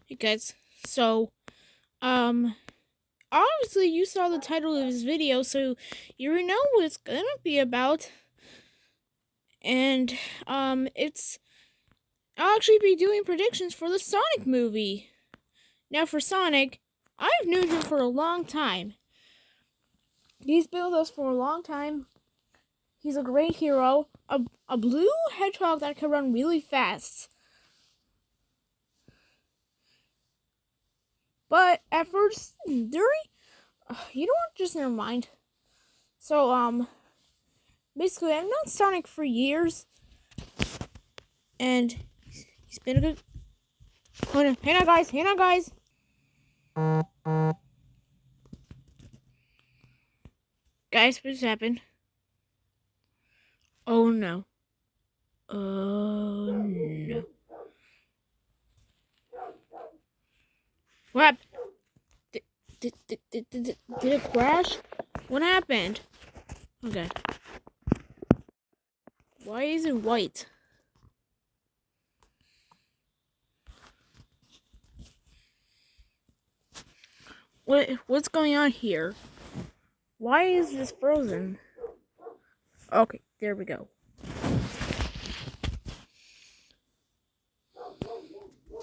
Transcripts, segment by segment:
Hey guys, so, obviously you saw the title of this video, so you already know what it's gonna be about. And, I'll actually be doing predictions for the Sonic movie. Now for Sonic, I've known him for a long time. He's been with us for a long time. He's a great hero, a blue hedgehog that can run really fast. But at first, you know what, just never mind. So, basically, I've known Sonic for years, and he's been a good... Hey now, guys, Guys, what just happened? Oh, no. Oh, no. What happened? Did it crash? What happened? Okay. Why is it white? What's going on here? Why is this frozen? Okay, there we go.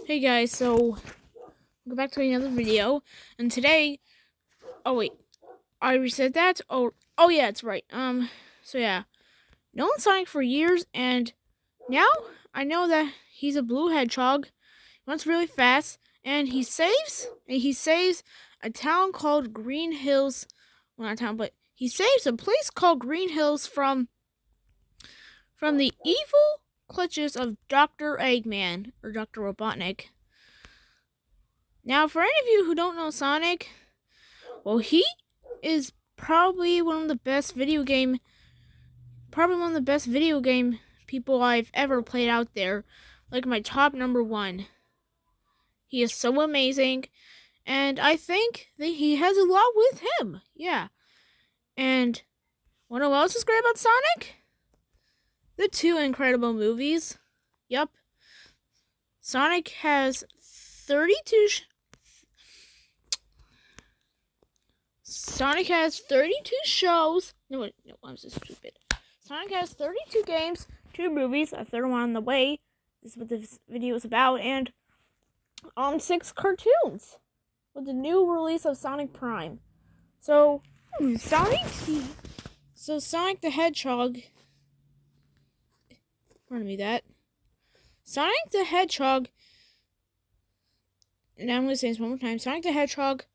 Hey guys, so welcome back to another video, and today, oh wait, I already said that. Oh yeah, it's right. So yeah, known Sonic for years, and now I know that he's a blue hedgehog. He runs really fast, and he saves a town called Green Hills. Well, not a town, but he saves a place called Green Hills from the evil clutches of Dr. Eggman, or Dr. Robotnik. Now, for any of you who don't know Sonic, well, he is probably one of the best video game people I've ever played out there. Like my top #1. He is so amazing, and I think that he has a lot with him. Yeah. And wanna know what else is great about Sonic? The 2 incredible movies. Yup. Sonic has 32 shows. No, I'm so stupid. Sonic has 32 games, 2 movies, a 3rd one on the way. This is what this video is about, and 6 cartoons with the new release of Sonic Prime. So, Sonic the Hedgehog. Pardon me that. Sonic the Hedgehog. And I'm gonna say this one more time. Sonic the Hedgehog,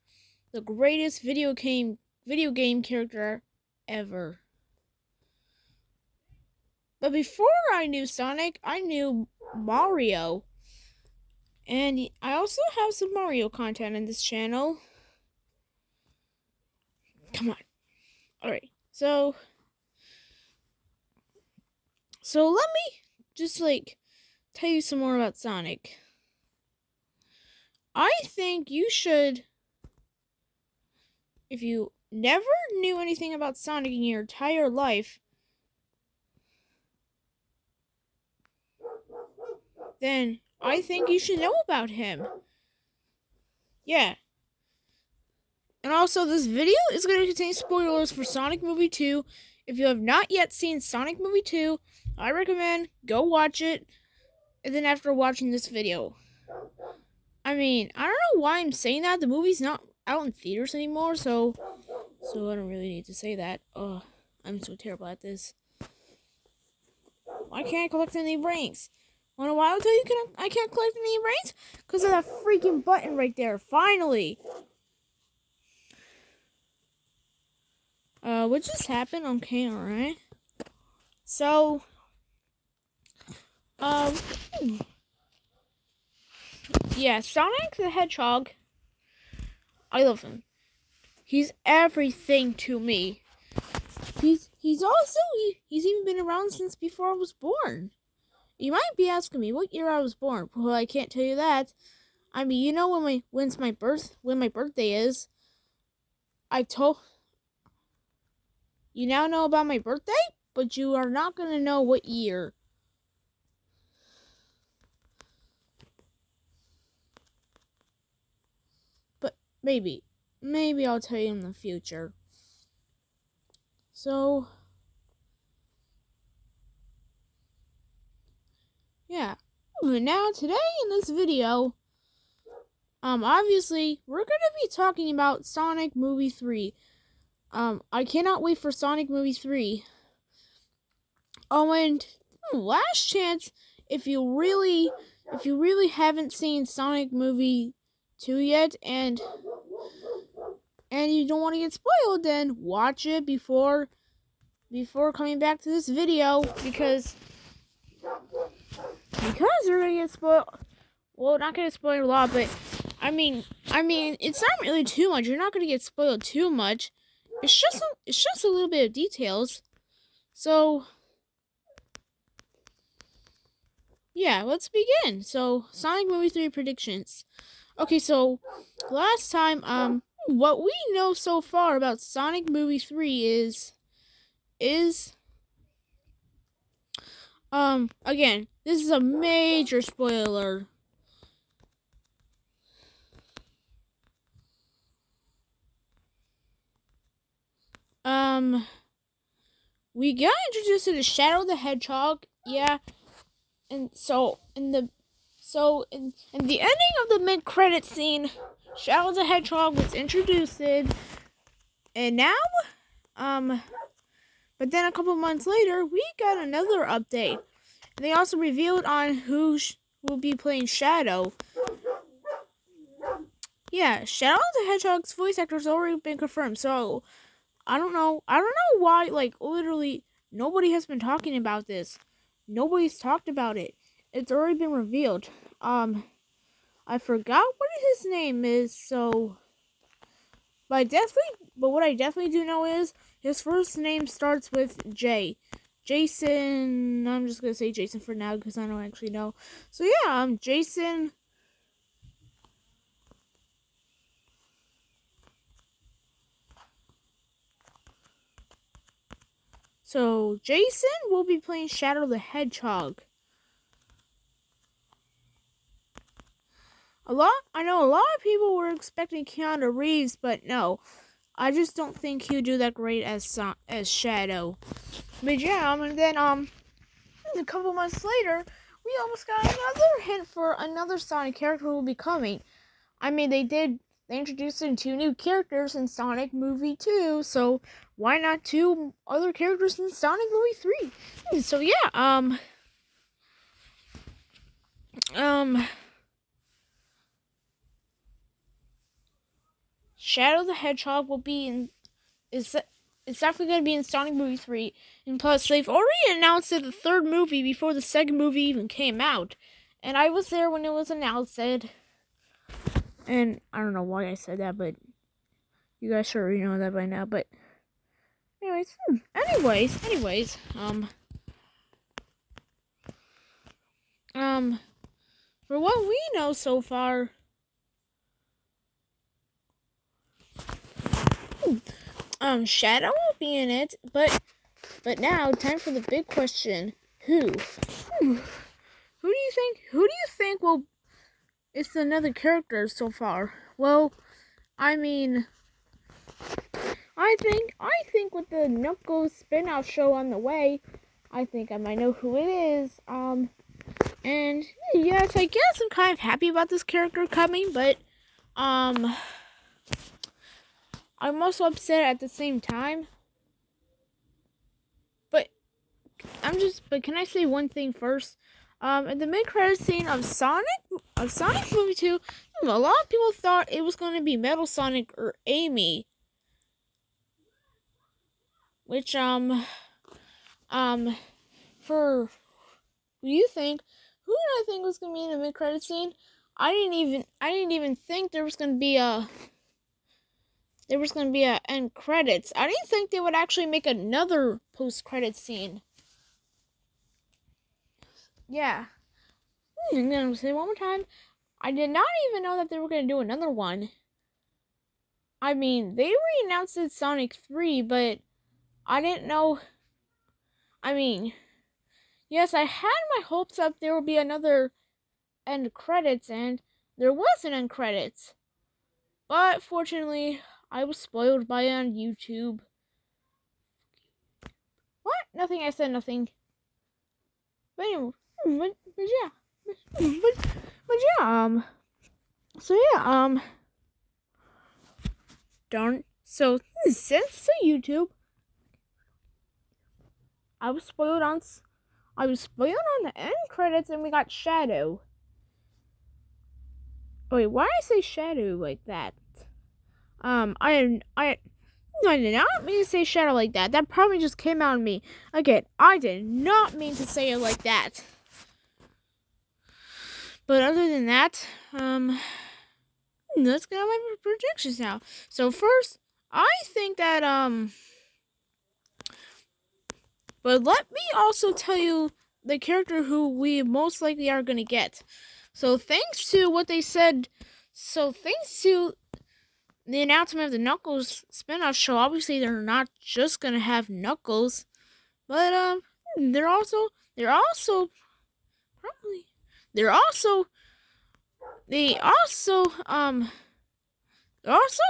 the greatest video game character ever. But before I knew Sonic, I knew Mario. And I also have some Mario content in this channel. Come on. Alright, so let me just, tell you some more about Sonic. I think you should, if you never knew anything about Sonic in your entire life, then I think you should know about him. Yeah. And also, this video is going to contain spoilers for Sonic Movie 2. If you have not yet seen Sonic Movie 2, I recommend go watch it, and then after watching this video. I mean, I don't know why I'm saying that. The movie's not out in theaters anymore, so I don't really need to say that. Ugh, I'm so terrible at this. Why can't I collect any brains? Wanna know why I'll tell you I can't collect any brains? Because of that freaking button right there. Finally! What just happened? Okay, alright. So, yeah, Sonic the Hedgehog, I love him. He's everything to me. He's even been around since before I was born. You might be asking me what year I was born. Well, I can't tell you that. I mean, you know when my birthday is. you now know about my birthday, but you are not going to know what year. But maybe I'll tell you in the future. So, yeah. Now, today in this video, obviously, we're going to be talking about Sonic Movie 3. I cannot wait for Sonic Movie 3. Oh, and last chance, if you really haven't seen Sonic Movie 2 yet, and you don't want to get spoiled, then watch it before coming back to this video, because we're gonna get spoiled. Well, not gonna spoil a lot, but I mean, it's not really too much. You're not gonna get spoiled too much. It's just a little bit of details. So, yeah, let's begin. So, Sonic Movie 3 predictions. Okay, so last time, what we know so far about Sonic Movie 3 is again, this is a major spoiler. We got introduced to the Shadow the Hedgehog, yeah, and so in the ending of the mid-credit scene, Shadow the Hedgehog was introduced, and now, but then a couple months later, we got another update, and they also revealed on who will be playing Shadow. Yeah, Shadow the Hedgehog's voice actor has already been confirmed, so I don't know why, like, literally, nobody has been talking about this. Nobody's talked about it. It's already been revealed. I forgot what his name is, so, but what I definitely do know is, his first name starts with J. Jason, I'm just gonna say Jason for now, because I don't actually know. So yeah, Jason. So, Jason will be playing Shadow the Hedgehog. I know a lot of people were expecting Keanu Reeves, but no. I just don't think he'll do that great as Shadow. But yeah, and then, a couple months later, we almost got another hint for another Sonic character who will be coming. I mean, they introduced 2 new characters in Sonic Movie 2, so why not 2 other characters in Sonic Movie 3? So yeah, Shadow the Hedgehog will be it's definitely going to be in Sonic Movie 3, and plus, they've already announced it the 3rd movie before the 2nd movie even came out, and I was there when it was announced, and I don't know why I said that, but you guys should already know that by now, but anyways, for what we know so far, Shadow will be in it, but now, time for the big question. Who do you think will, it's another character so far? Well, I mean, I think with the Knuckles spin-off show on the way, I think I might know who it is. And yes, I guess I'm kind of happy about this character coming, but I'm also upset at the same time. But can I say one thing first? In the mid-credits scene of Sonic Movie 2, a lot of people thought it was going to be Metal Sonic or Amy. Which, for who you think, who did I think was going to be in the mid-credits scene? I didn't even think there was going to be a end credits. I didn't think they would actually make another post-credits scene. Yeah. I'm going to say it one more time. I did not even know that they were going to do another one. I mean, they re-announced it Sonic 3, but I didn't know. I mean, yes, I had my hopes up there would be another end credits, and there was an end credits. But fortunately, I was spoiled by it on YouTube. What? Nothing. I said nothing. But anyway, yeah, but yeah. So yeah. Darn. So since to YouTube, I was spoiled on the end credits, and we got Shadow. Wait, why did I say Shadow like that? I did not mean to say Shadow like that. That probably just came out of me. Again, I did not mean to say it like that. But other than that, let's get on my predictions now. So first, I think that, but let me also tell you the character who we most likely are going to get. So thanks to what they said, thanks to the announcement of the Knuckles spin-off show, obviously they're not just going to have Knuckles, but, they're also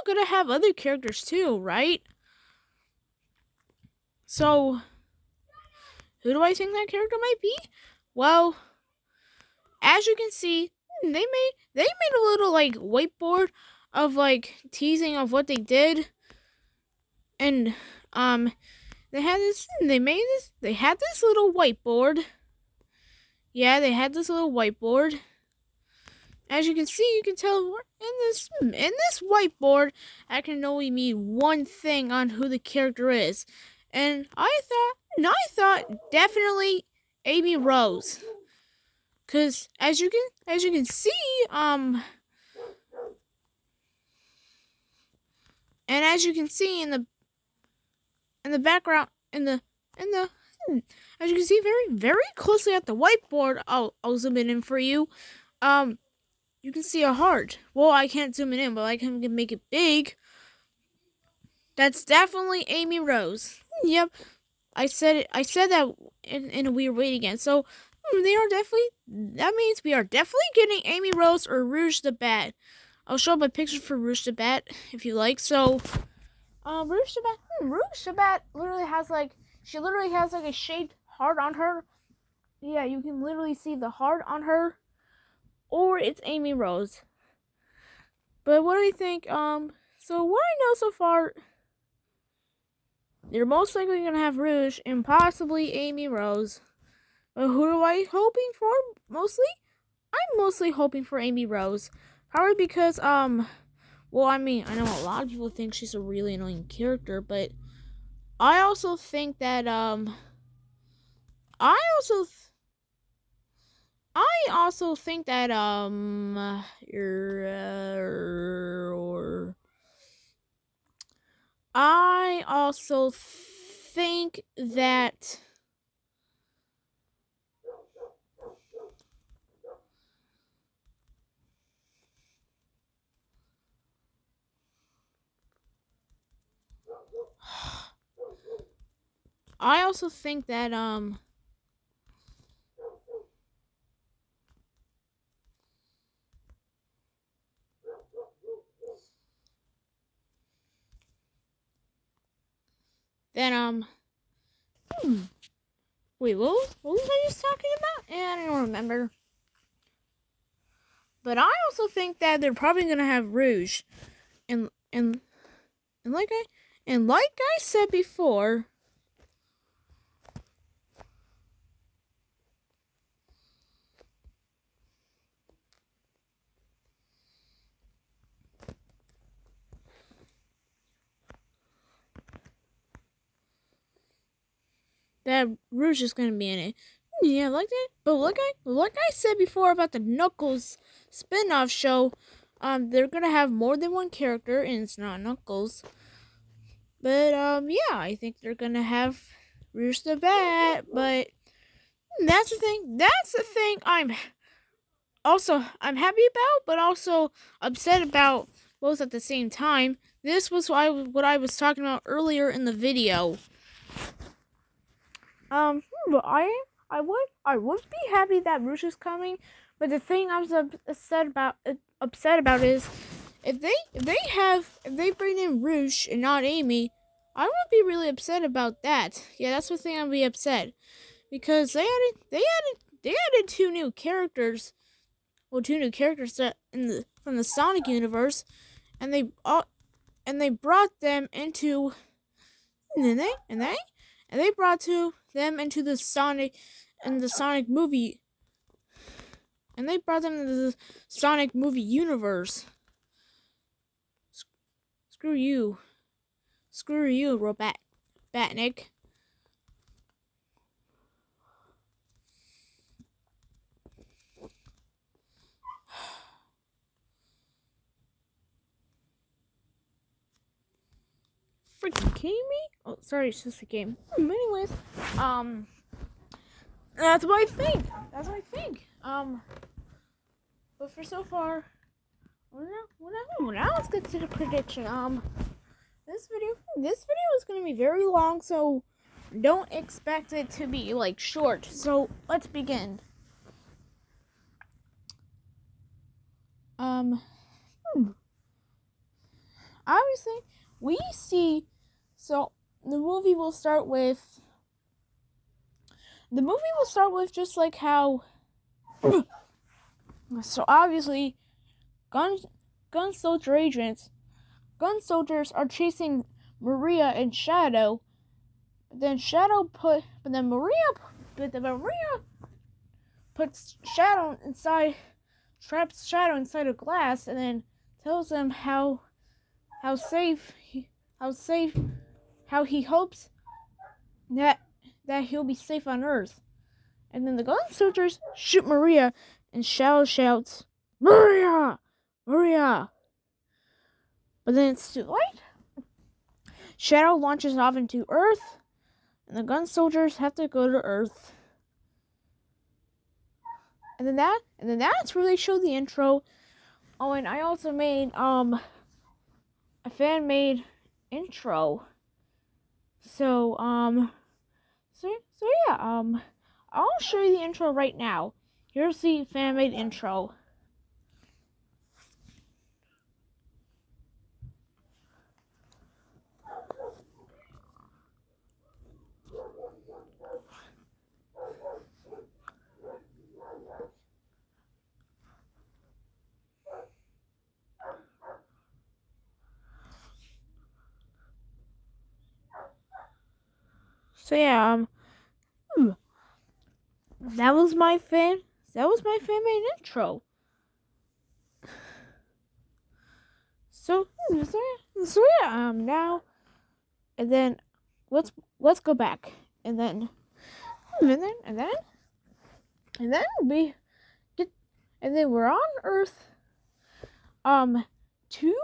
gonna have other characters too, right? So, who do I think that character might be? Well, as you can see, they made a little like whiteboard of like teasing of what they did, and they had this little whiteboard. Yeah, they had this little whiteboard. As you can see, you can tell in this whiteboard, I can only mean one thing on who the character is, and I thought definitely Amy Rose, cause as you can see, and as you can see in the background as you can see very closely at the whiteboard, I'll zoom it in for you. You can see a heart. Well, I can't zoom it in, but I can make it big. That's definitely Amy Rose. Yep, I said it. I said that in a weird way again. So that means we are definitely getting Amy Rose or Rouge the Bat. I'll show my picture for Rouge the Bat if you like. So, Rouge the Bat literally has like a shaped heart on her. Yeah, you can literally see the heart on her. Or it's Amy Rose. But what do you think? So what I know so far, they're most likely gonna have Rouge and possibly Amy Rose. But who am I hoping for? I'm mostly hoping for Amy Rose. Probably because, well, I mean, I know a lot of people think she's a really annoying character, but I also think that, I also think that I also think that then wait, what was I just talking about? I don't remember. But I also think that they're probably gonna have Rouge, and like I said before, that Rouge is gonna be in it. Yeah, like that. But like I said before about the Knuckles spin-off show, they're gonna have more than one character, and it's not Knuckles. But yeah, I think they're gonna have Rouge the Bat. But that's the thing. I'm happy about, but also upset about. both at the same time. This was what I was talking about earlier in the video. But I would be happy that Rouge is coming, but the thing I was upset about is if they bring in Rouge and not Amy, I would be really upset about that. Yeah, that's the thing I'd be upset, because they added two new characters. Well, two new characters from the Sonic universe, and they brought them into and they brought them into the Sonic movie, and they brought them into the Sonic movie universe. Screw you, Batnik. Freaking kidding me? Oh, sorry, it's just a game. Anyways, that's what I think. But for so far, well, now let's get to the prediction. This video is gonna be very long, so don't expect it to be like short. So let's begin. Obviously, we see. So the movie will start with just like how. So obviously, gun soldiers are chasing Maria and Shadow. But then Maria puts Shadow inside, traps Shadow inside a glass, and then tells him how he hopes that he'll be safe on Earth. And then the gun soldiers shoot Maria, and Shadow shouts, "Maria! Maria!" But then it's too late. Shadow launches off into Earth, and the gun soldiers have to go to Earth. And then that's where they show the intro. Oh, and I also made a fan-made intro. So yeah, I'll show you the intro right now. Here's the fan-made intro. So yeah, that was my fan-made intro. So yeah, now, and then let's go back, and then we're on Earth. Two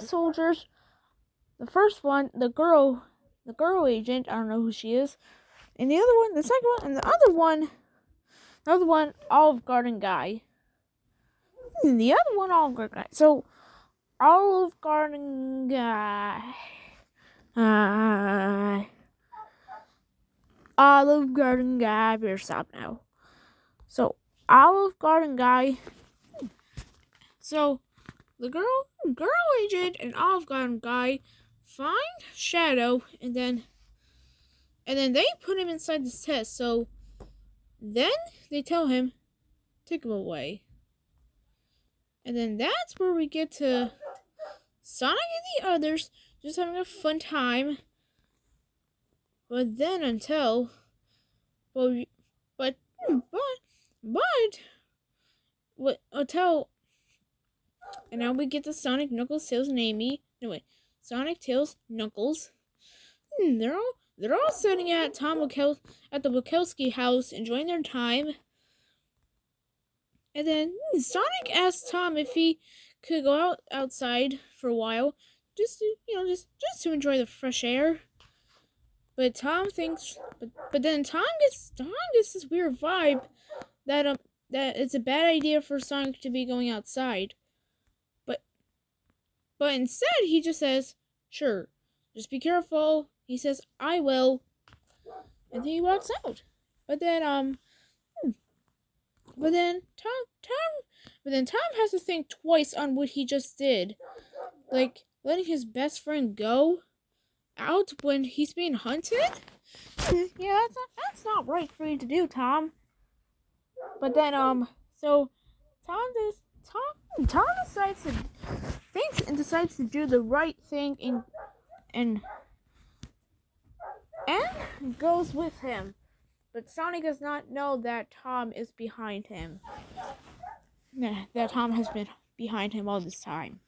soldiers. The first one, the girl agent, I don't know who she is, and the other one, the second one, and the other one, Olive Garden guy. And the other one, Olive Garden guy. So, Olive Garden guy. Olive Garden guy. Better stop now. So, Olive Garden guy. So, the girl agent and Olive Garden guy find Shadow, and then they put him inside this test. So then they tell him, take him away. And then that's where we get to Sonic and the others just having a fun time. But then until and now we get to Sonic, Knuckles, Tails, and Amy. No wait, Sonic, Tails, Knuckles. They're all sitting at the Wachowski house, enjoying their time. And then Sonic asks Tom if he could go outside for a while, just to enjoy the fresh air. But Tom thinks, but then Tom gets this weird vibe that it's a bad idea for Sonic to be going outside. But instead, he just says, "Sure, just be careful." He says, "I will," and then he walks out. But then, but then Tom has to think twice on what he just did, like letting his best friend go out when he's being hunted. Yeah, that's not right for you to do, Tom. But then, so Tom decides to do the right thing and and goes with him. But Sonic does not know that Tom is behind him. That Tom has been behind him all this time.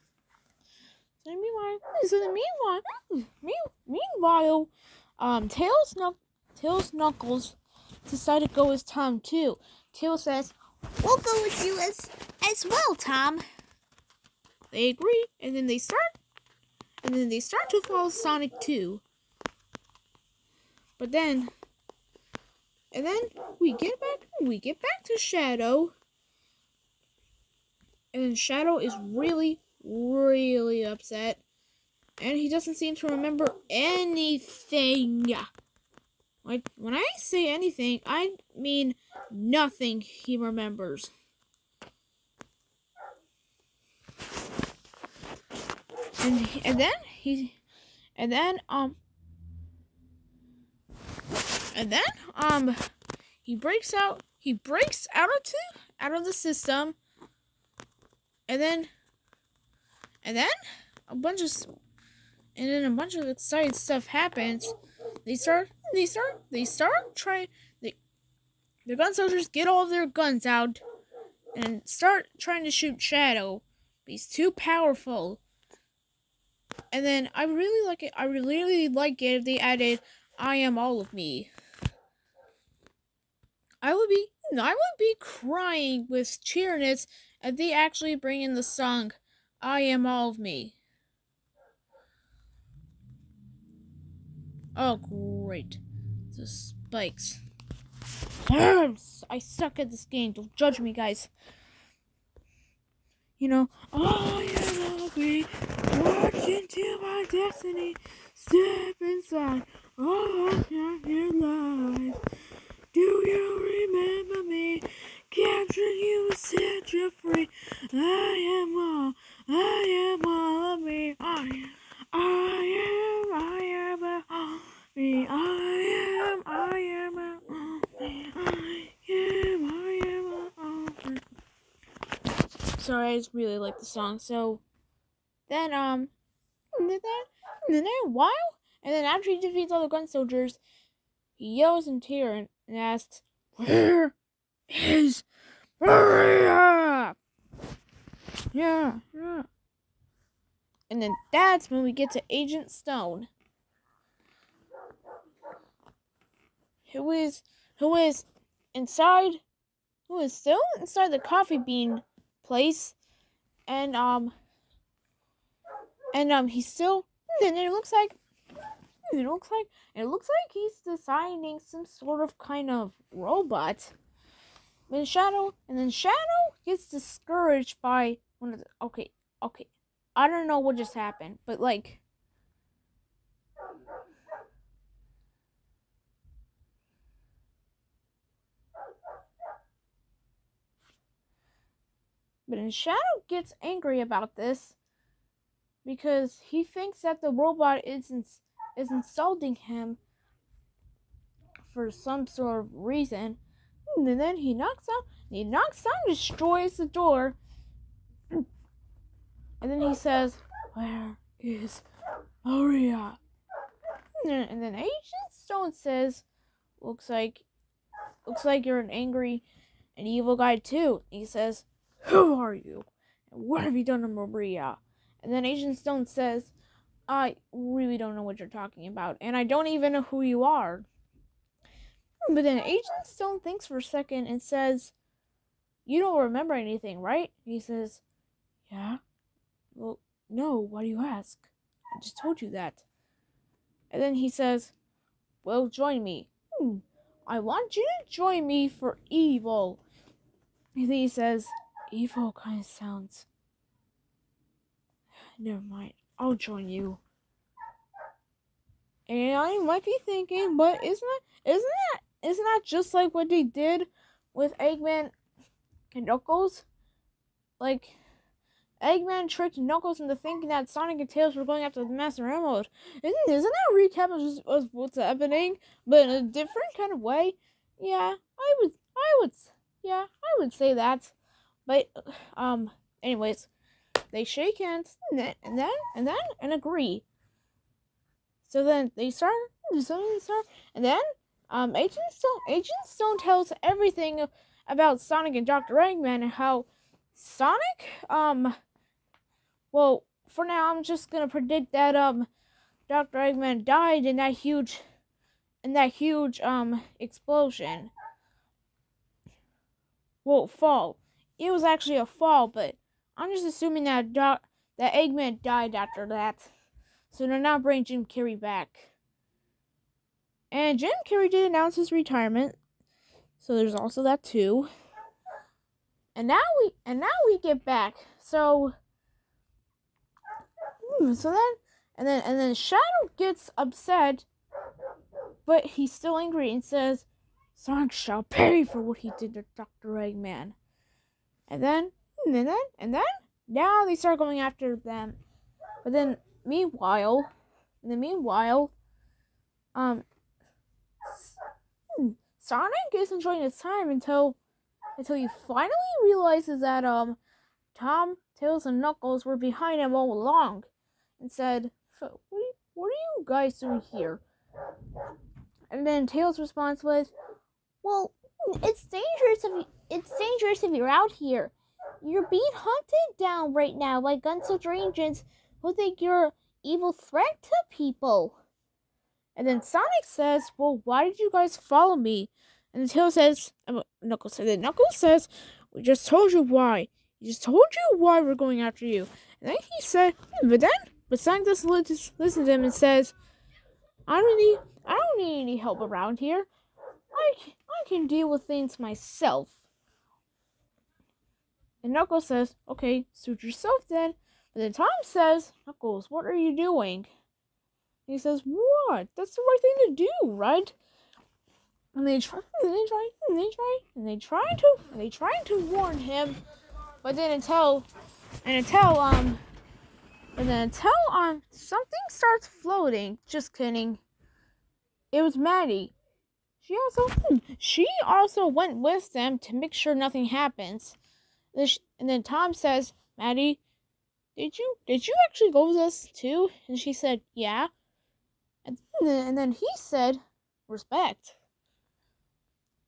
Meanwhile, Tails Knuckles decide to go with Tom too. Tails says, "We'll go with you as well, Tom." They agree, and then they start to follow Sonic too. But then, and then we get back to Shadow, and Shadow is really, really upset, and he doesn't seem to remember anything. Like, when I say anything, I mean nothing he remembers. And then he breaks out of the system, and then a bunch of exciting stuff happens. The gun soldiers get all of their guns out and start trying to shoot Shadow. But he's too powerful. And then I really like it if they added "I am all of me." I would be crying with cheeriness if they actually bring in the song "I am all of me." Oh, great. The spikes. I suck at this game. Don't judge me, guys. I am all me. Watch into my destiny. Step inside. All of your life. Do you remember me? Capture you, set you free. I am all of me. I am all me. I am all me. Sorry, I just really like the song. So then and then a while, and then after he defeats all the gun soldiers, he yells in terror and asks, "Where is Maria?" Yeah. And then that's when we get to Agent Stone, who is still inside the coffee bean place, and he's still, and it looks like he's designing some sort of kind of robot. Then Shadow gets discouraged by one of the, okay. I don't know what just happened, but like, then Shadow gets angry about this because he thinks that the robot is insulting him for some sort of reason. And then he knocks down, destroys the door, and then he says, "Where is Maria?" And then Agent Stone says, looks like you're an angry and evil guy too." He says, "Who are you? And what have you done to Maria?" And then Agent Stone says, "I really don't know what you're talking about, and I don't even know who you are." But then Agent Stone thinks for a second and says, "You don't remember anything, right?" He says, "Yeah." "Well, no, why do you ask? I just told you that." And then he says, "Well, join me." "I want you to join me for evil." And then he says, "Evil kind of sounds Never mind. I'll join you. And I might be thinking, but isn't that just like what they did with Eggman and Knuckles? Like, Eggman tricked Knuckles into thinking that Sonic and Tails were going after the Master Emerald. Isn't that a recap of what's happening, but in a different kind of way? Yeah, I would say that. But anyways, they shake hands and agree. So then they start, and then Agent Stone tells everything about Sonic and Dr. Eggman and how Sonic, well, for now I'm just gonna predict that Dr. Eggman died in that huge explosion. Well, fall. It was actually a fall, but I'm just assuming that that Eggman died after that. So they're not bringing Jim Carrey back. And Jim Carrey did announce his retirement. So there's also that too. And now we get back. So then Shadow gets upset, but he's still angry and says, Sonic shall pay for what he did to Dr. Eggman. And then now they start going after them. But then meanwhile, Sonic is enjoying his time until he finally realizes that Tom, Tails, and Knuckles were behind him all along, and said, "What are you guys doing here?" And then Tails' response was, "Well, it's dangerous if you're out here. You're being hunted down right now by Gunso agents who think you're an evil threat to people." And then Sonic says, "Well, why did you guys follow me?" And then Tails says, Knuckles says, "We just told you why. We just told you why we're going after you." And then he said, but Sonic doesn't listen to him and says, I don't need any help around here. I can deal with things myself." And Knuckles says, "Okay, suit yourself then." But then Tom says, "Knuckles, what are you doing?" And he says, "What? That's the right thing to do, right?" And they try to warn him, but then until something starts floating. Just kidding. It was Maddie. She also went with them to make sure nothing happens. And then Tom says, "Maddie, did you actually go with us too?" And she said, "Yeah." And then he said, "Respect."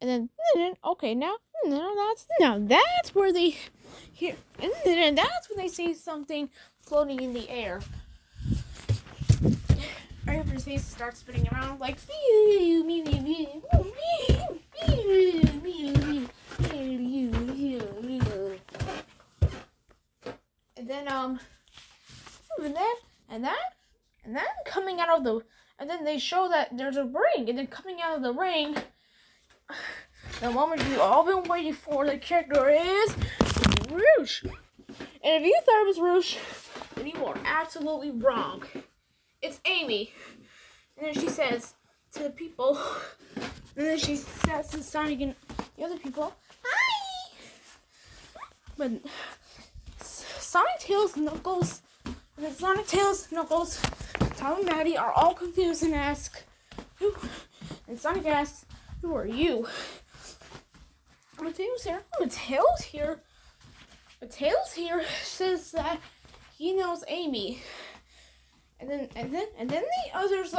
And then okay, now that's where they hear, and then that's when they see something floating in the air. Everybody's face starts spinning around like and then coming out of the, and then they show that there's a ring, and then coming out of the ring, the moment you've all been waiting for, the character is Rouge. And if you thought it was Rouge, then you are absolutely wrong. It's Amy. And then she says to the people, and then she says to Sonic and the other people, "Hi!" But Sonic, Tails, Knuckles, Tom and Maddie are all confused and ask, "Who?" And Sonic asks, "Who are you?" But Tails here says that he knows Amy. And then the others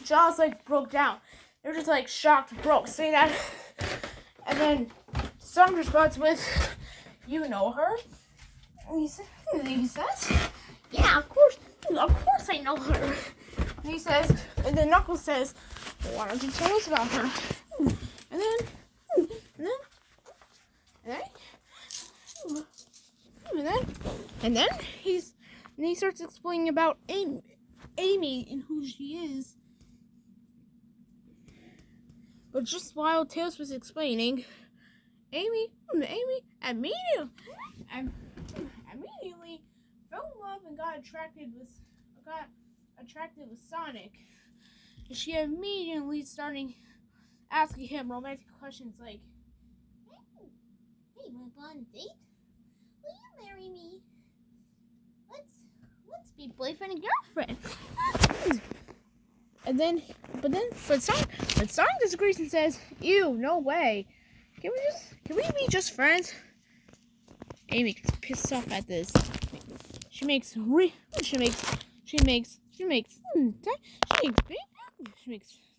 jaws broke down. They're just shocked, broke, say that. And then Sonic responds with, "You know her?" And he says, "Yeah, of course I know her." And he says, and then Knuckles says, "Well, why don't you tell us about her?" And then he starts explaining about Amy and who she is. But just while Tails was explaining, Amy, immediately fell in love and got attracted with Sonic. And she immediately started asking him romantic questions like, "Hey, wanna go on a date? Will you marry me? Let's be boyfriend and girlfriend." But Sonic disagrees and says, "Ew, no way. Can we be just friends?" Amy gets pissed off at this. She makes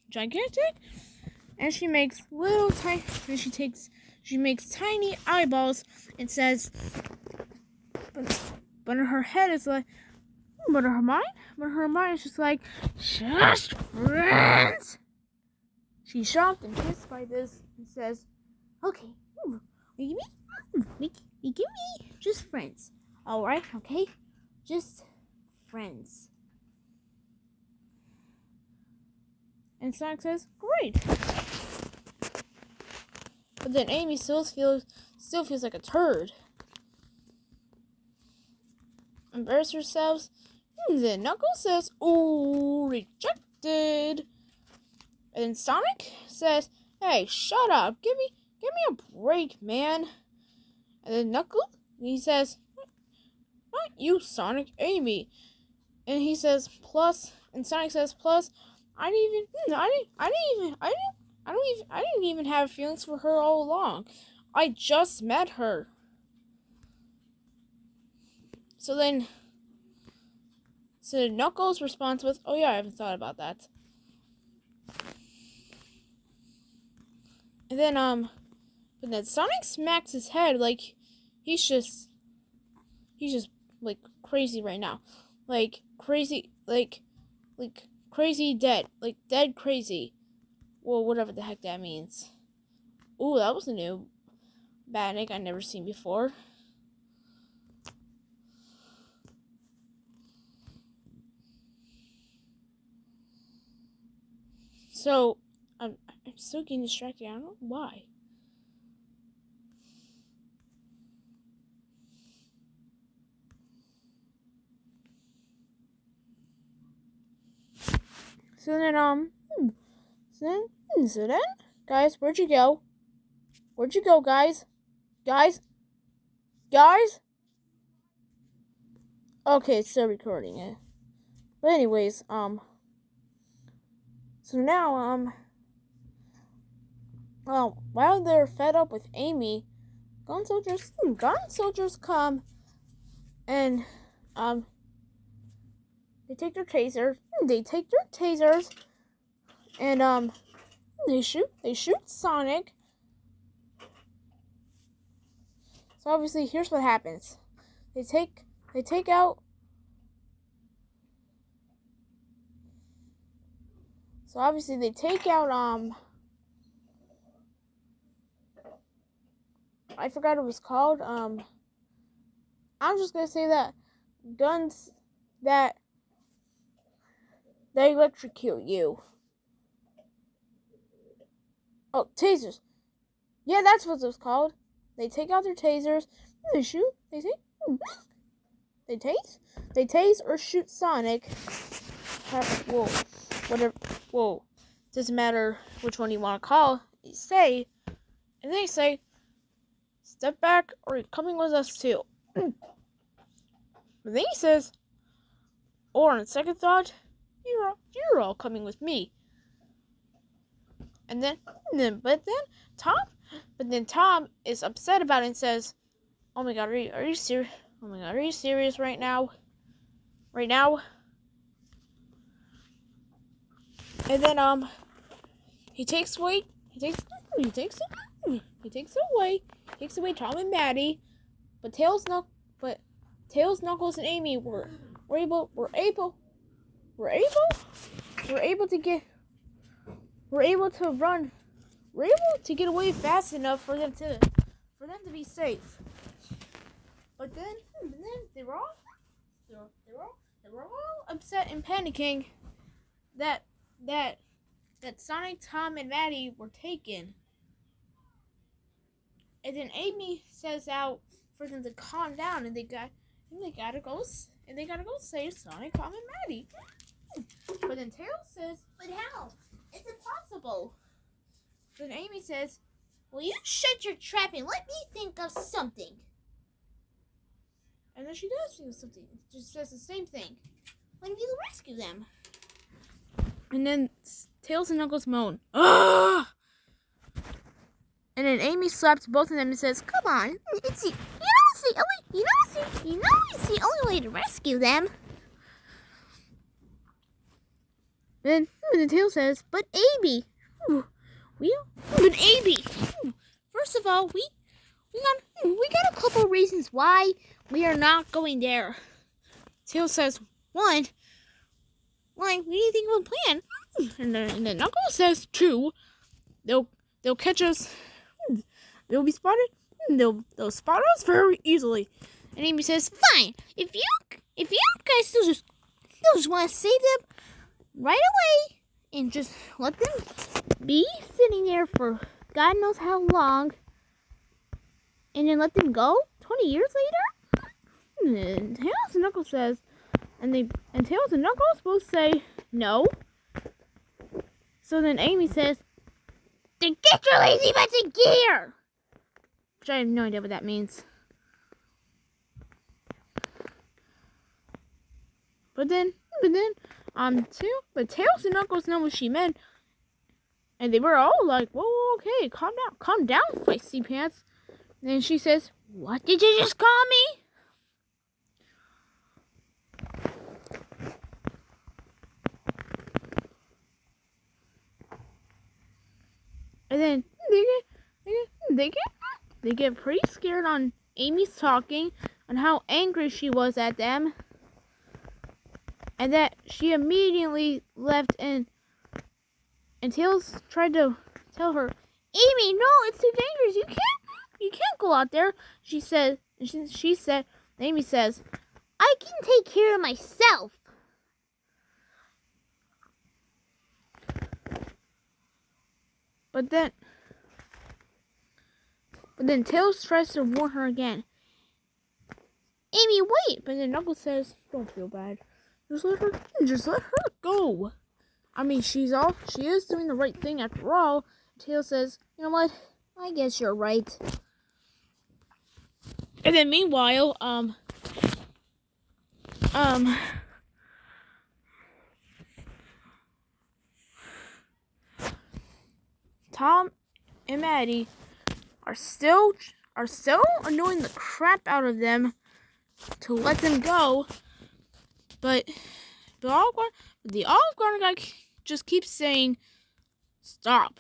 gigantic, and she makes little tiny. She makes tiny eyeballs and says, but in her head is like, but in her mind is just like, just friends. She's shocked and pissed by this and says, "Okay, we can be just friends. All right, okay, just friends." And Sonic says, "Great." But then Amy still feels like a turd. Embarrass herself. And then Knuckles says, "Ooh, rejected." And then Sonic says, "Hey, shut up. Give me a break, man." And then Knuckles, he says, "Not you, Sonic, Amy." And he says, "Plus," and Sonic says, "Plus, I didn't even have feelings for her all along. I just met her." So Knuckles responds with, "Oh yeah, I haven't thought about that." And then but then Sonic smacks his head like he's just like crazy right now. Like crazy crazy dead. Like dead crazy. Well, whatever the heck that means. Ooh, that was a new bad nick I've never seen before. So, I'm still getting distracted. I don't know why. So then, guys, where'd you go? Where'd you go, guys? Guys? Okay, it's still recording it. But anyways, so now, well, while they're fed up with Amy, gun soldiers come and, they take their tasers, and, they shoot Sonic. So obviously, here's what happens. They take out. So obviously, they take out, I forgot what it was called. I'm just gonna say that guns that they electrocute you. Oh, tasers. Yeah, that's what it was called. They take out their tasers. They shoot. They tase or shoot Sonic. Whoa, whatever. Whoa, doesn't matter which one you want to call. They say, and they say, "Step back, or you're coming with us too." But then he says, "Or on second thought, you're all coming with me." But then Tom is upset about it and says, "Oh my God, are you serious? Oh my God, are you serious right now? Right now?" And then he takes away Tom and Maddie, but Tails, Knuckles, and Amy were able to get away fast enough for them to be safe. But then they were all upset and panicking that Sonic, Tom, and Maddie were taken. And then Amy says out for them to calm down, and they got and they gotta go save Sonic, Tom, and Maddie. But then Tails says, "But how? It's impossible." Then Amy says, "Well, you shut your trap and let me think of something." And then she does think of something. Just says the same thing. When you rescue them. And then Tails and Knuckles moan. Ugh! And then Amy slaps both of them and says, "Come on, it's the only way to rescue them." Then Tails says, "But Amy, first of all, we got a couple reasons why we are not going there." Tails says, "One, we need to think of a plan." And then Knuckles says, "Two, they'll catch us. They'll be spotted. They'll spot us very easily." And Amy says, "Fine. If you guys still just want to save them right away and just let them be sitting there for God knows how long, and then let them go 20 years later." And Tails and Knuckles says, and Tails and Knuckles both say no. So then Amy says, "Then get your lazy butts in gear!" Which I have no idea what that means. But Tails and Knuckles know what she meant, and they were all like, "Whoa, okay, calm down, feisty pants." And then she says, "What did you just call me?" And then they get pretty scared on Amy's talking and how angry she was at them, and that she immediately left. And Tails tried to tell her, "Amy, no, it's too dangerous. You can't go out there." Amy says, "I can take care of myself." But then Tails tries to warn her again. "Amy, wait!" But then Knuckles says, "Don't feel bad. Just let her go. I mean, she is doing the right thing after all." Tails says, "You know what? I guess you're right." And then meanwhile, Tom and Maddie are still annoying the crap out of them to let them go, but the Olive Garden guy just keeps saying, "Stop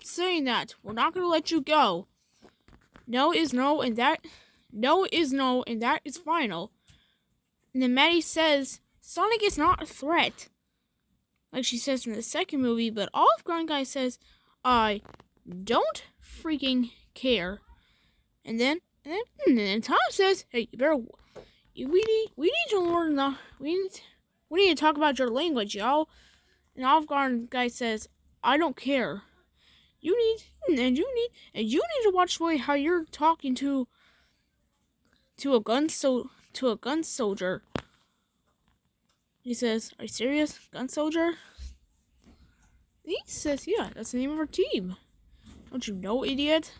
saying that. We're not gonna let you go. No is no, and that is final." And then Maddie says, "Sonic is not a threat," like she says in the second movie, but Olive Garden guy says, "I don't freaking care." And then Tom says, "Hey, we need to learn we need to talk about your language, y'all." And Olive Garden guy says, "I don't care. You need to watch the way how you're talking to a gun soldier." He says, "Are you serious? Gun soldier?" He says, "Yeah, that's the name of our team. Don't you know, idiot?"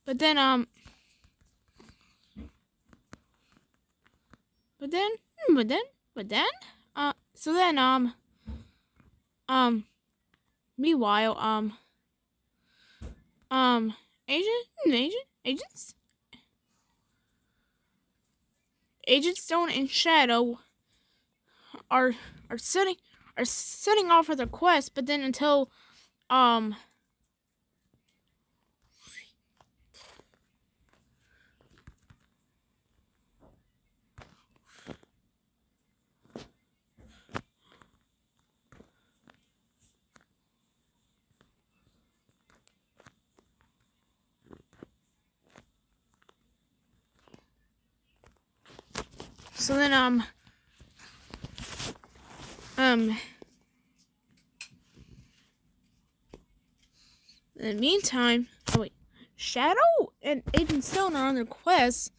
But then meanwhile, Agent Stone and Shadow are setting off for their quest, but then until in the meantime, Shadow and Agent Stone are on their quest,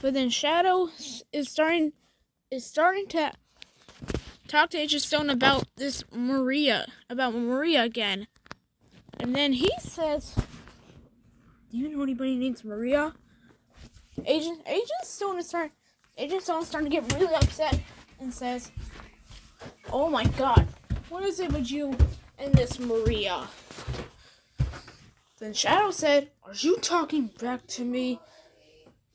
but then Shadow is starting to talk to Agent Stone about Maria again. And then he says, "Do you know anybody named Maria?" Agent Stone is starting to get really upset and says, "Oh my God, what is it with you and this Maria?" Then Shadow said, "Are you talking back to me?"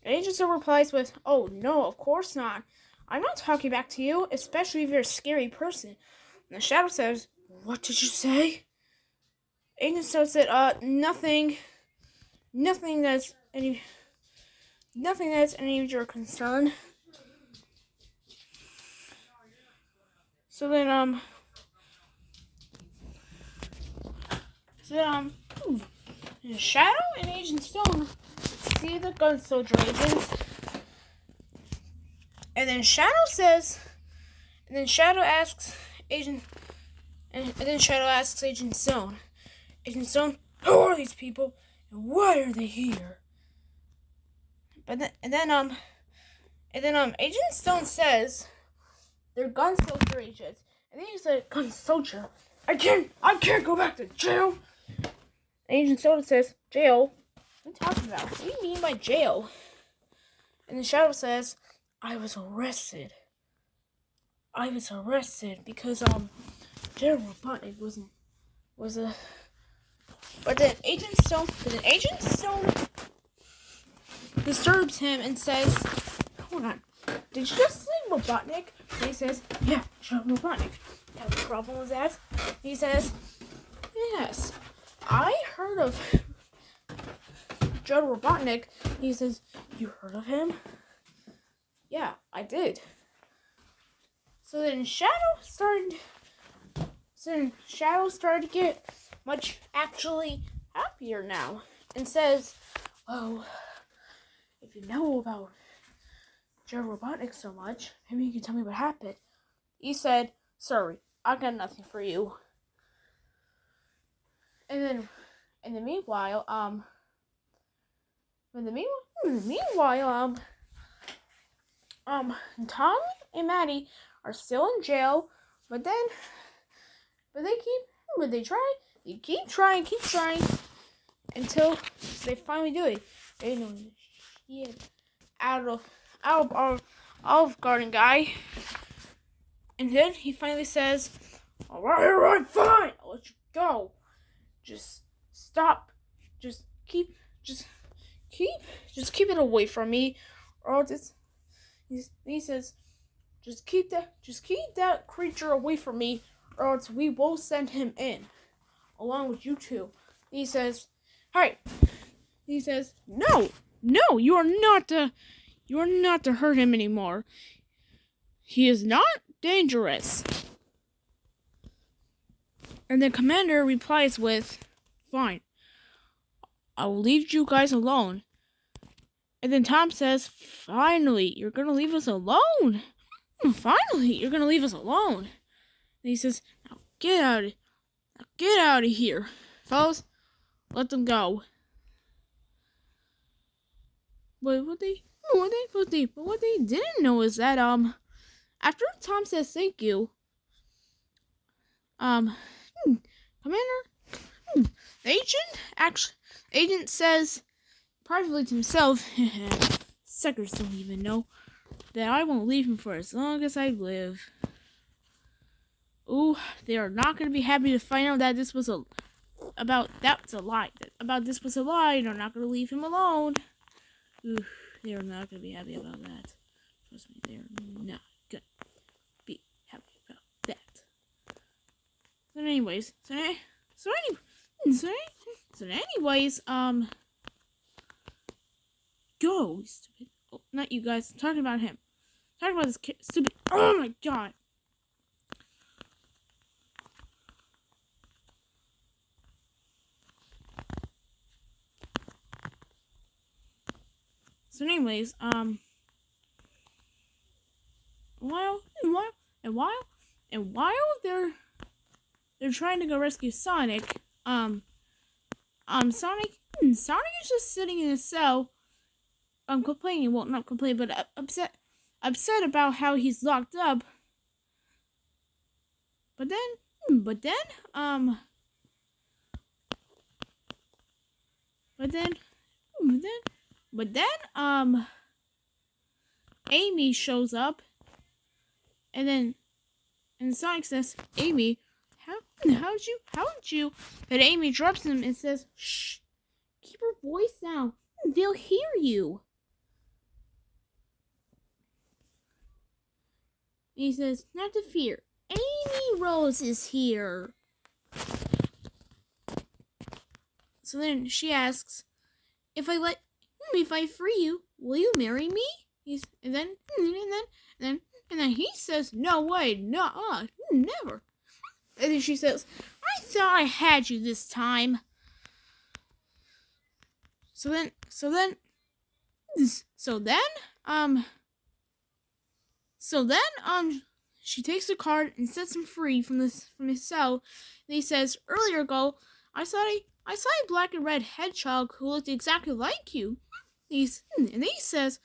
Agent Stone replies with, "Oh no, of course not. I'm not talking back to you, especially if you're a scary person." And the Shadow says, "What did you say?" Agent Stone said, nothing that's any of your concern." So then, Shadow and Agent Stone see the gun soldier agents, and then Shadow asks Agent Stone, "Agent Stone, who are these people, and why are they here?" And then Agent Stone says they're gun soldier agents, and then he said, "Gun soldier, I can't go back to jail." Agent Stone says, "Jail? What are you talking about? What do you mean by jail?" And the Shadow says, I was arrested because General Robotnik was a." But then Agent Stone disturbs him and says, "Hold on, did you just say Robotnik?" And he says, "Yeah, General Robotnik. Have a problem with that?" He says, "Yes, I heard of General Robotnik." He says, "You heard of him?" "Yeah, I did." So then Shadow started to get much actually happier now, and says, "Oh, if you know about General Robotnik so much, maybe you can tell me what happened." He said, "Sorry, I got nothing for you." And then, in the meanwhile, Tom and Maddie are still in jail, but they keep trying until they finally do it. They know shit out of Olive Garden guy, and then he finally says, all right, fine, I'll let you go. Just stop. Just keep it away from me, or I'll just." He says, just keep that creature away from me, or else we will send him in, along with you two." He says, "Alright." He says, No, you are not to hurt him anymore. He is not dangerous." And the commander replies with, "Fine, I will leave you guys alone." And then Tom says, "Finally, you're gonna leave us alone. Finally, you're gonna leave us alone." And he says, "Now get out of here, fellas. Let them go." But what they didn't know is that after Tom says thank you, Commander, the agent says privately to himself, "Suckers don't even know that I won't leave him for as long as I live." Ooh, they are not going to be happy to find out that this was a lie. They're not going to leave him alone. Ooh, they are not going to be happy about that. Trust me, they are not going to be happy about that. So anyways, go, stupid. Oh, not you guys. I'm talking about him. I'm talking about this kid, stupid. Oh my God. So anyways, while while they're trying to go rescue Sonic, Sonic is just sitting in his cell, complaining. Well, not complaining, but upset about how he's locked up. But then, Amy shows up, and Sonic says, "Amy, how'd you?" But Amy drops him and says, "Shh, keep her voice down. They'll hear you." He says, "Not to fear. Amy Rose is here." So then she asks, "If I free you, will you marry me?" And then he says, "No way, nuh-uh, never." And then she says, "I thought I had you this time." So then, she takes the card and sets him free from his cell. And he says, "Earlier ago, I saw a black and red hedgehog who looked exactly like you." And then he says,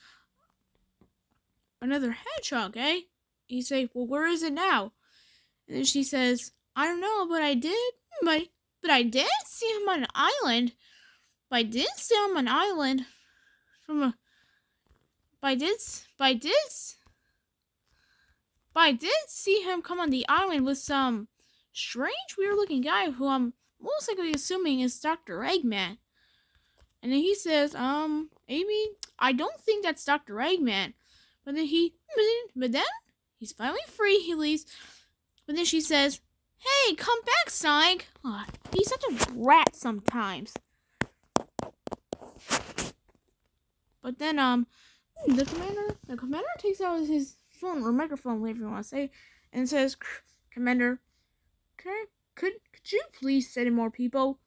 "Another hedgehog, eh?" He say, "Well, where is it now?" And then she says, "I don't know, but I did see him on an island. But I did see him on an island But I did see him come on the island with some strange, weird-looking guy who I'm most likely assuming is Dr. Eggman." And then he says, "Amy, I don't think that's Dr. Eggman." But then he's finally free. He leaves. But then she says, "Hey, come back, Sonic." Oh, he's such a rat sometimes. But then the commander takes out his phone or microphone, whatever you want to say, and says, "Commander, could you please send in more people?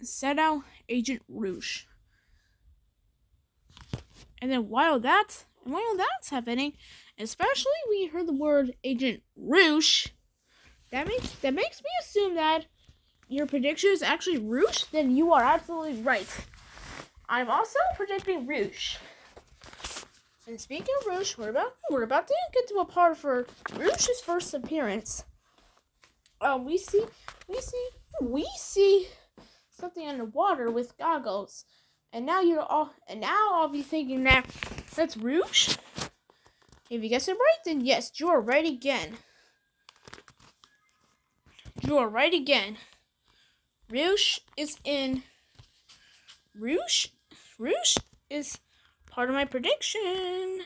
Set out Agent Rouge." And then while that's happening, especially when you heard the word Agent Rouge, that makes me assume that your prediction is actually Rouge. Then you are absolutely right. I'm also predicting Rouge. And speaking of Rouge, we're about to get to a part for Rouge's first appearance. We see something underwater with goggles, and now I'll be thinking that that's Rouge. If you guess it right, then yes, you are right again. You are right again. Rouge is part of my prediction.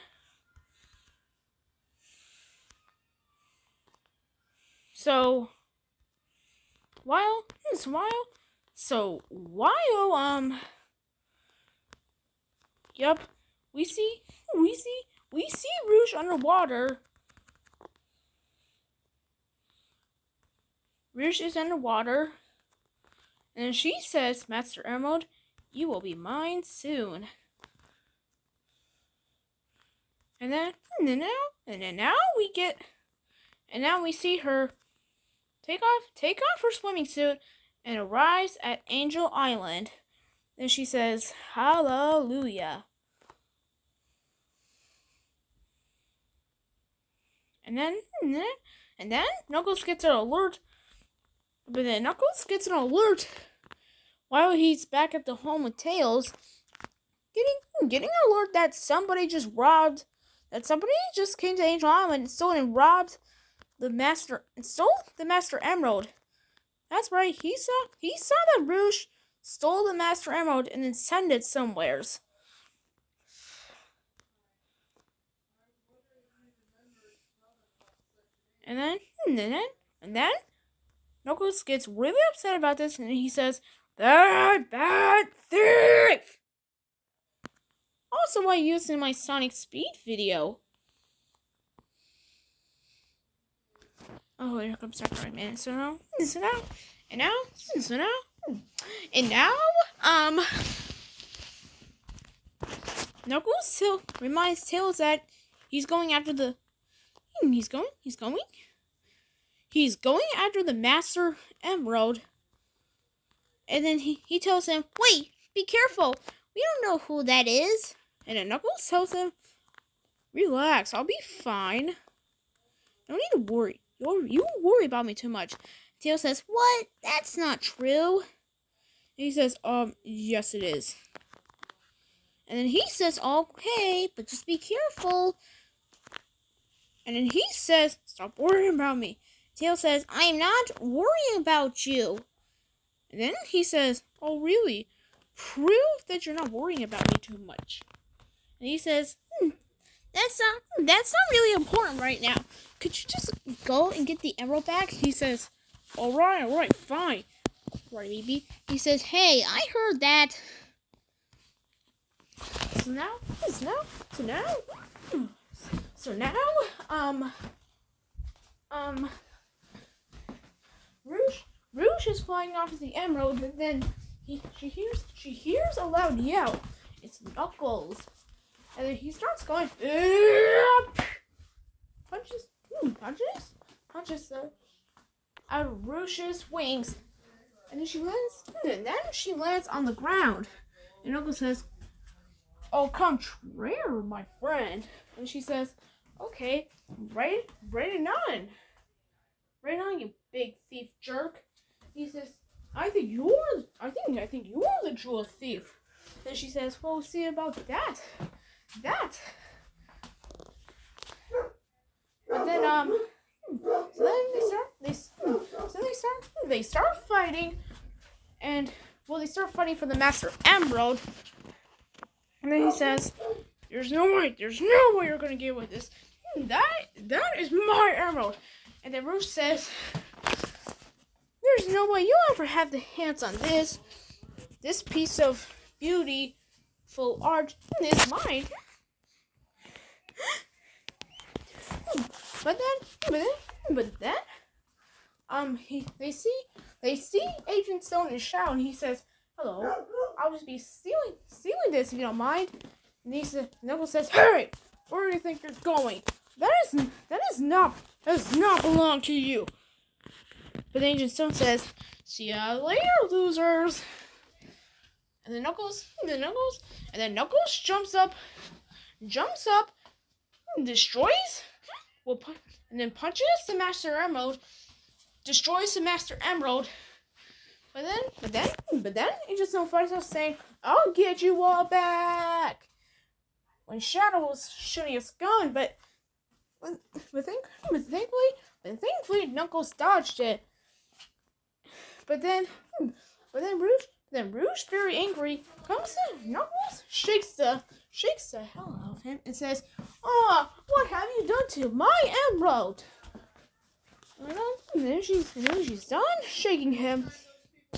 So while yep, we see Rouge underwater. Rouge is underwater, and she says, "Master Emerald, you will be mine soon." And now we see her take off her swimming suit and arrives at Angel Island. Then she says, "Hallelujah." And then Knuckles gets an alert. But then Knuckles gets an alert while he's back at the home with Tails, getting an alert that somebody just came to Angel Island and stole the Master Emerald. That's right. He saw that Rouge stole the Master Emerald and then sent it somewheres. And then Knuckles gets really upset about this, and he says, Bad thief!" Also, I used in my Sonic Speed video. Oh, here comes Dr. Eggman. Knuckles reminds Tails that he's going after the He's going after the Master Emerald. And then he tells him, wait, be careful. We don't know who that is. And then Knuckles tells him, relax, I'll be fine. No need to worry. You worry about me too much. Tails says, what? That's not true. And he says, yes it is. And then he says, okay, but just be careful. And then he says, stop worrying about me. Tails says, I am not worrying about you. And then he says, oh really? Prove that you're not worrying about me too much. And he says, that's not really important right now. Could you just go and get the emerald back? He says, alright, fine. Right, baby. He says, hey, I heard that. So now, Rouge is flying off with the emerald, but then she hears a loud yell. It's Knuckles, and then he starts going punches out of Rouge's wings, and then she lands on the ground. And Knuckles says, "Oh, contraire, my friend." And she says, "Okay, right on, you big thief jerk." He says, I think you're the true thief." And she says, "Well, we'll see about that." But then they start fighting, and they start fighting for the Master Emerald. And then he says, there's no way you're gonna get with this. That is my emerald." And then Rouge says, "There's no way you'll ever have the hands on this. This piece of beautiful art is mine." But then, they see Agent Stone and Shadow, and he says, "Hello, I'll just be stealing this if you don't mind." And Knuckles says, "Hey, where do you think you're going? That does not belong to you." But Agent Stone says, "See ya later, losers." And then Knuckles jumps up, destroys, and then punches the Master Emerald, destroys the Master Emerald. But then Agent Stone finds out saying, "I'll get you all back." When Shadow was shooting his gun, but thankfully Knuckles dodged it. But then Rouge, very angry, comes to Knuckles, shakes the hell out of him, and says, "Oh, what have you done to my emerald?" And then she's done shaking him.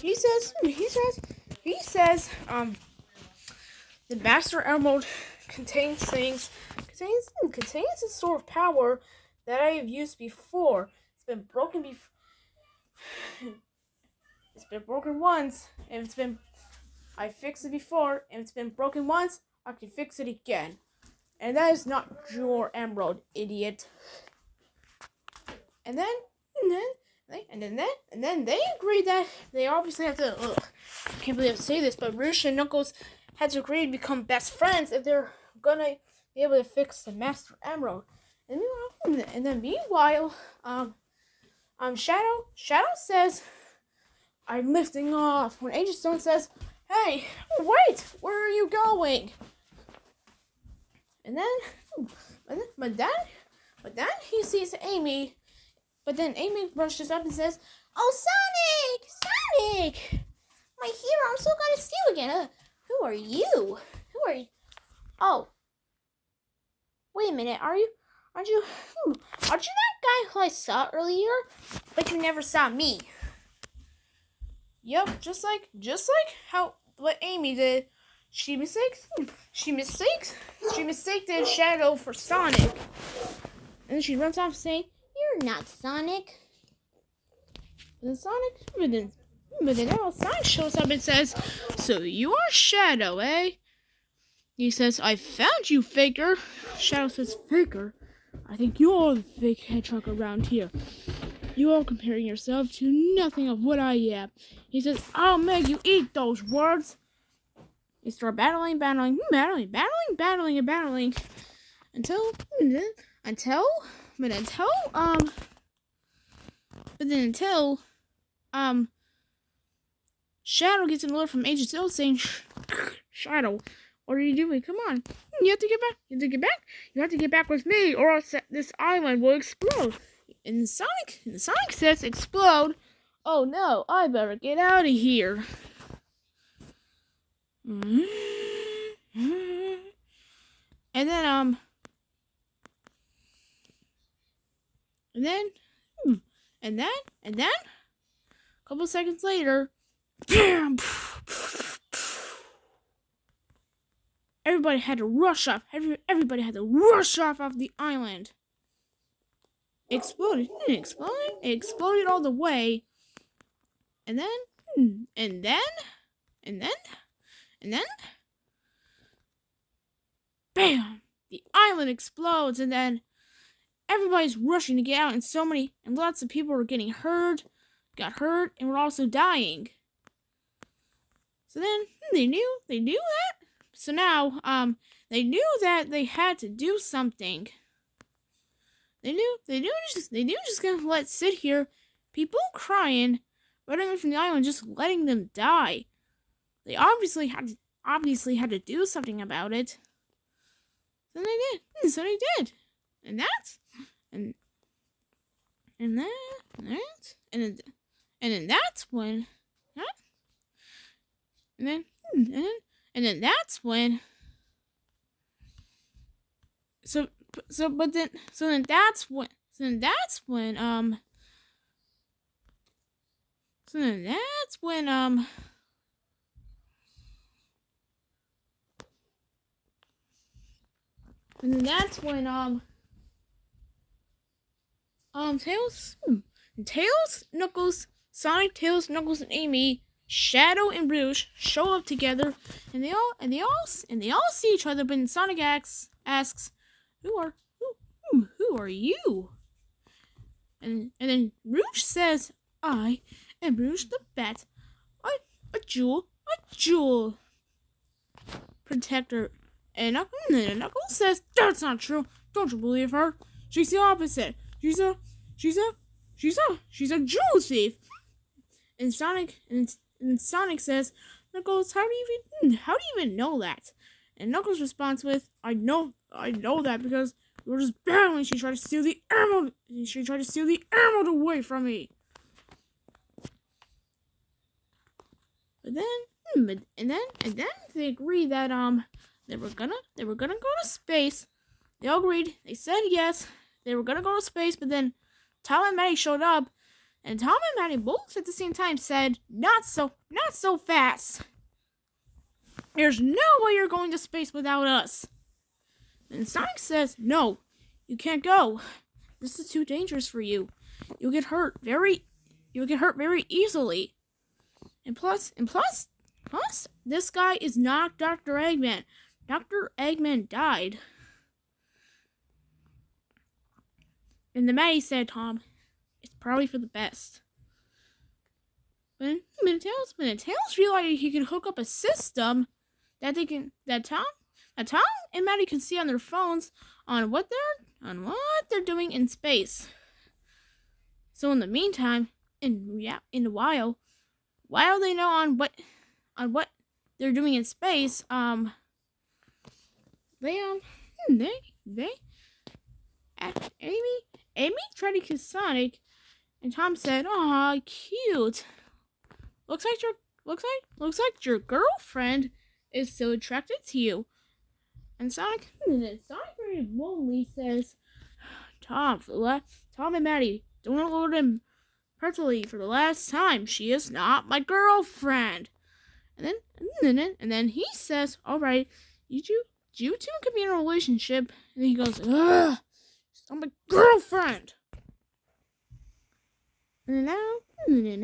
He says, the Master Emerald contains a sort of power that I have used before. It's been broken once, and I fixed it before, and it's been broken once, I can fix it again. And that is not your emerald, idiot. And then they agree that they obviously have to, I can't believe I have to say this, but Rouge and Knuckles had to agree to become best friends if they're gonna be able to fix the Master Emerald. And then meanwhile, Shadow says, "I'm lifting off." When Agent Stone says, "Hey, wait, where are you going?" But then he sees Amy. But then Amy rushes up and says, "Oh, Sonic! My hero, I'm so glad to see you again. Who are you? Oh, wait a minute, aren't you that guy who I saw earlier? But you never saw me." Yep, just like what Amy did. She mistakes Shadow for Sonic. And then she runs off saying, "You're not Sonic." But then now Sonic shows up and says, "So you are Shadow, eh?" He says, "I found you, Faker." Shadow says, "Faker? I think you're the fake hedgehog around here. You are comparing yourself to nothing of what I am. He says, I'll make you eat those words. They start battling until Shadow gets an alert from Agent Hill saying, Shadow, what are you doing? Come on. You have to get back. You have to get back with me, or else this island will explode. And Sonic says, explode? Oh no, I better get out of here. And then, a couple seconds later, bam! Everybody had to rush off. Everybody had to rush off of the island. It exploded. It exploded all the way. And then, bam! The island explodes, and then everybody's rushing to get out, and lots of people were got hurt, and were also dying. So then they knew that. So now, they knew that they had to do something. They knew just gonna let sit here, people crying, running away from the island, just letting them die. They obviously had to do something about it. So they did. And then that's when Tails, Knuckles, Sonic, Tails, Knuckles, and Amy, Shadow, and Rouge show up together, and they all see each other. But Sonic asks, "Who are you?" And then Rouge says, "I am Rouge the Bat, a jewel protector." And Knuckles says, "That's not true. Don't you believe her? She's the opposite. She's a jewel thief." And Sonic says, "Knuckles, how do you even know that?" And Knuckles responds with, "I know that because we were just battling. She tried to steal the emerald away from me." But then they agreed that they were gonna go to space. They all agreed. They said yes. They were gonna go to space, but then Tom and Maddie showed up, and Tom and Maddie both at the same time said, "Not so fast. There's no way you're going to space without us." And Sonic says, "No, you can't go. This is too dangerous for you. You'll get hurt very easily. And plus, this guy is not Dr. Eggman. Dr. Eggman died." And the Maddie said, "Tom, it's probably for the best." But Tails realized he could hook up a system that Tom and Maddie can see on their phones on what they're doing in space. So in the meantime, while they know on what they're doing in space, Amy tried to kiss Sonic, and Tom said, "Aw, cute. Looks like your girlfriend is still attracted to you." And Sonic very boldly says, Tom and Maddie, don't alert him personally for the last time. She is not my girlfriend." And then he says, "All right, you two can be in a relationship." And then he goes, "Ugh, she's not my girlfriend." And now, they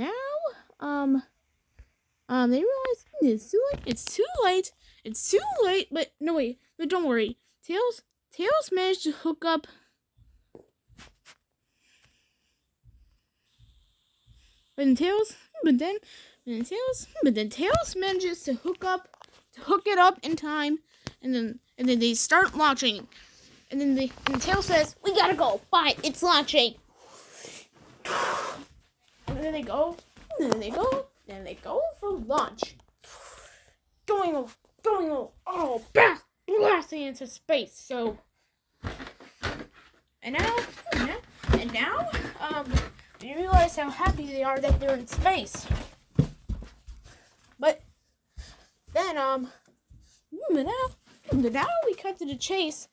realize it's too late. But no, wait, but don't worry. Tails managed to hook up but then Tails manages to hook it up in time, and then they start launching, and then Tails says, "We gotta go. Bye. It's launching." And then they go for launch, going blasting into space. So, and now, you realize how happy they are that they're in space. But then, now we cut to the chase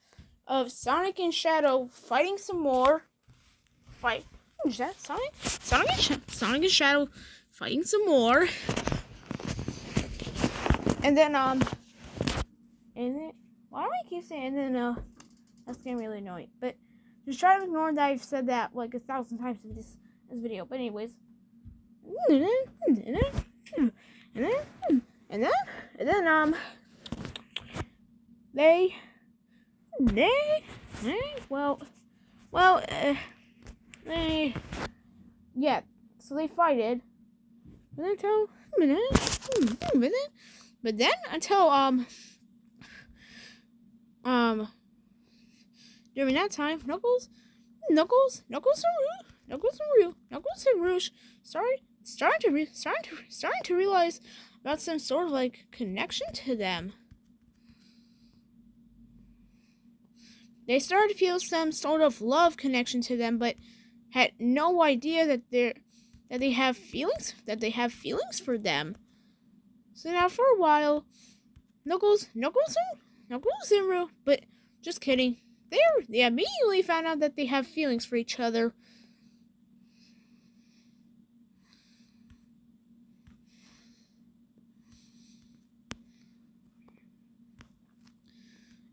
of Sonic and Shadow fighting some more. Is that Sonic? Sonic and Shadow fighting some more. And then, why do I keep saying, and then, that's getting really annoying. But just try to ignore that I've said that like 1,000 times in this video. But anyways. And then, yeah, so they fighted. But then until during that time, Knuckles and Rouge starting to realize about some sort of like connection to them. They started to feel some sort of love connection to them, but had no idea that they have feelings for them. So now for a while, Knuckles and Rouge, but just kidding. They immediately found out that they have feelings for each other.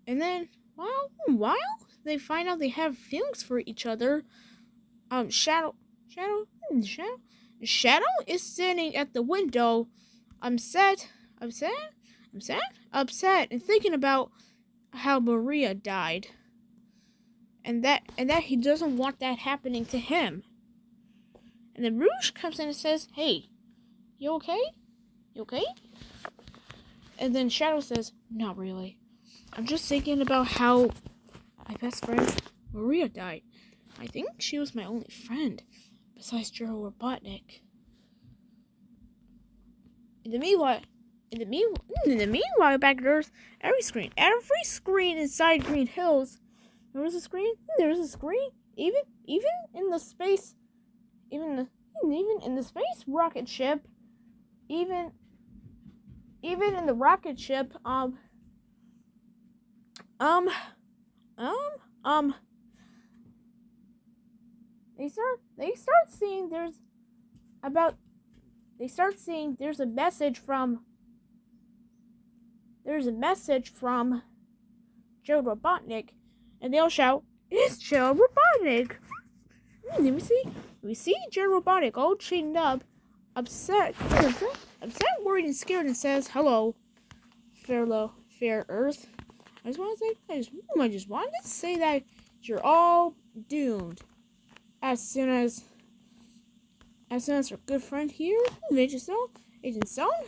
And then, while they find out they have feelings for each other, Shadow is sitting at the window, upset, and thinking about how Maria died, and that he doesn't want that happening to him. And then Rouge comes in and says, "Hey, you okay? You okay?" And then Shadow says, "Not really. I'm just thinking about how my best friend Maria died. I think she was my only friend, besides Gerald Robotnik." In the meanwhile, back at Earth, every screen inside Green Hills, there was a screen. Even in the space, even in the space rocket ship, even in the rocket ship, they start seeing there's a message from Joe Robotnik, and they'll shout, "It's Joe Robotnik!" We see Joe Robotnik all chained up, upset, worried, and scared, and says, "Hello, fair Earth. I just wanted to say that you're all doomed. As soon as our good friend here, Agent Stone,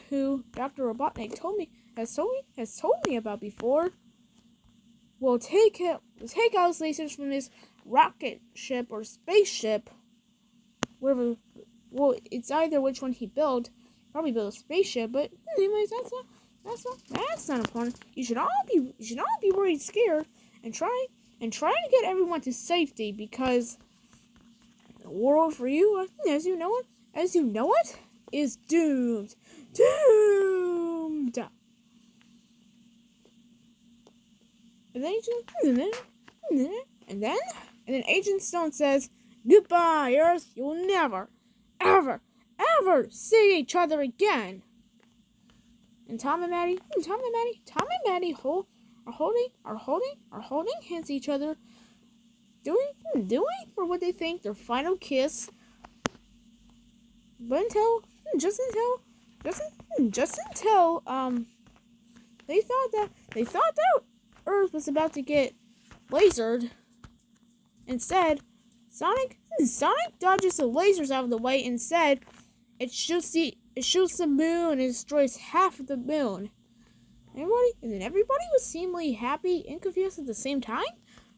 who Dr. Robotnik has told me about before, will take out his lasers from this rocket ship or spaceship. Whatever. Well, it's either which one he built. Probably built a spaceship, but anyways, that's not important. You should all be worried, scared, and try to get everyone to safety, because the world for you, as you know it, is doomed. And then Agent Stone says, "Goodbye, Earth. You'll never, ever see each other again." And Tom and Maddie are holding hands to each other, doing for what they think their final kiss. But just until they thought that Earth was about to get lasered. Instead, Sonic dodges the lasers out of the way. Instead, it shoots the moon and destroys half of the moon. Everybody was seemingly happy and confused at the same time.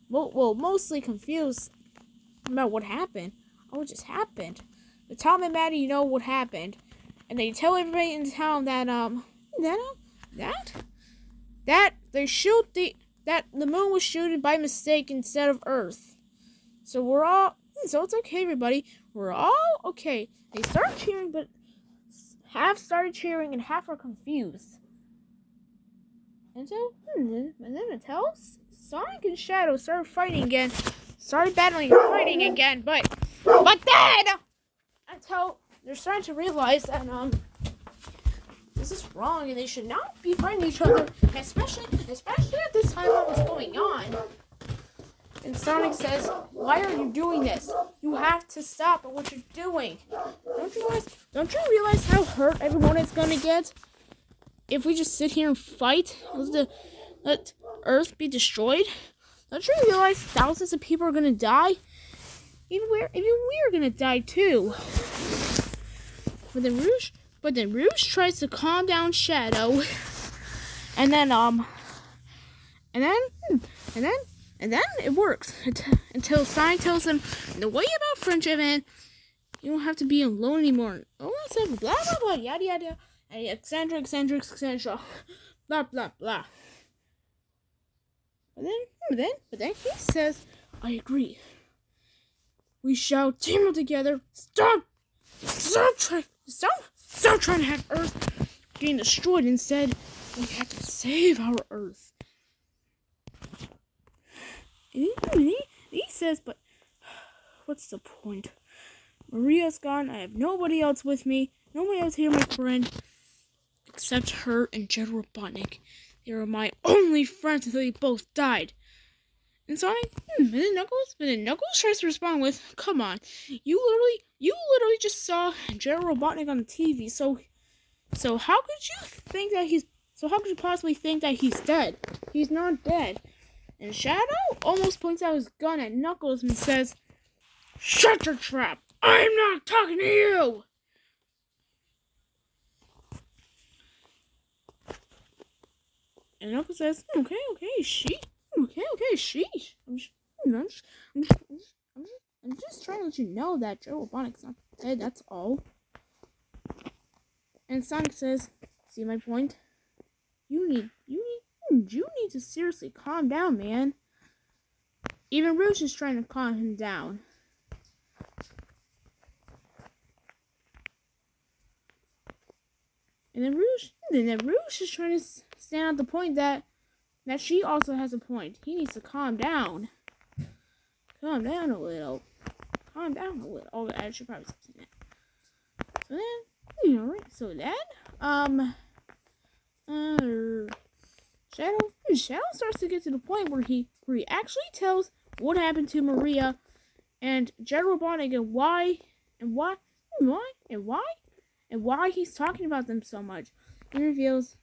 Well, mostly confused about what happened. What just happened? But Tom and Maddie know what happened, and they tell everybody in town that the moon was shooting by mistake instead of Earth. So it's okay, everybody. We're all okay. They start cheering, but half started cheering and half are confused. And so, and then until Sonic and Shadow started fighting again, started battling and fighting again, but then until they're starting to realize that this is wrong and they should not be fighting each other, especially at this time what was going on. And Sonic says, "Why are you doing this? You have to stop at what you're doing. Don't you realize how hurt everyone is gonna get if we just sit here and fight? Let Earth be destroyed? Don't you realize thousands of people are gonna die? Even we're gonna die too." But then Rouge tries to calm down Shadow, and then it works until Sonic tells him the way about friendship, and you don't have to be alone anymore. Oh, blah blah blah, yada yada, etc. Blah blah blah. But then he says, "I agree. We shall team up together. Stop trying to have Earth being destroyed. Instead, we have to save our Earth." And he says, "But what's the point? Maria's gone. I have nobody else with me. Nobody else here, my friend, except her and General Robotnik. They were my only friends until they both died." And Sonic, but then Knuckles tries to respond with, "Come on, you literally just saw General Robotnik on the TV. So how could you possibly think that he's dead? He's not dead." And Shadow almost points out his gun at Knuckles and says, "Shut your trap! I'm not talking to you!" And Knuckles says, Okay, sheesh. I'm just trying to let you know that Joe Robotnik's not dead, that's all." And Sonic says, "See my point? You need to seriously calm down, man." Even Rouge is trying to calm him down. And then Rouge is trying to stand out the point that she also has a point. He needs to calm down. Calm down a little. Oh, I should probably stop saying that. So then, Shadow starts to get to the point where he actually tells what happened to Maria and General Robotnik and why he's talking about them so much. He reveals,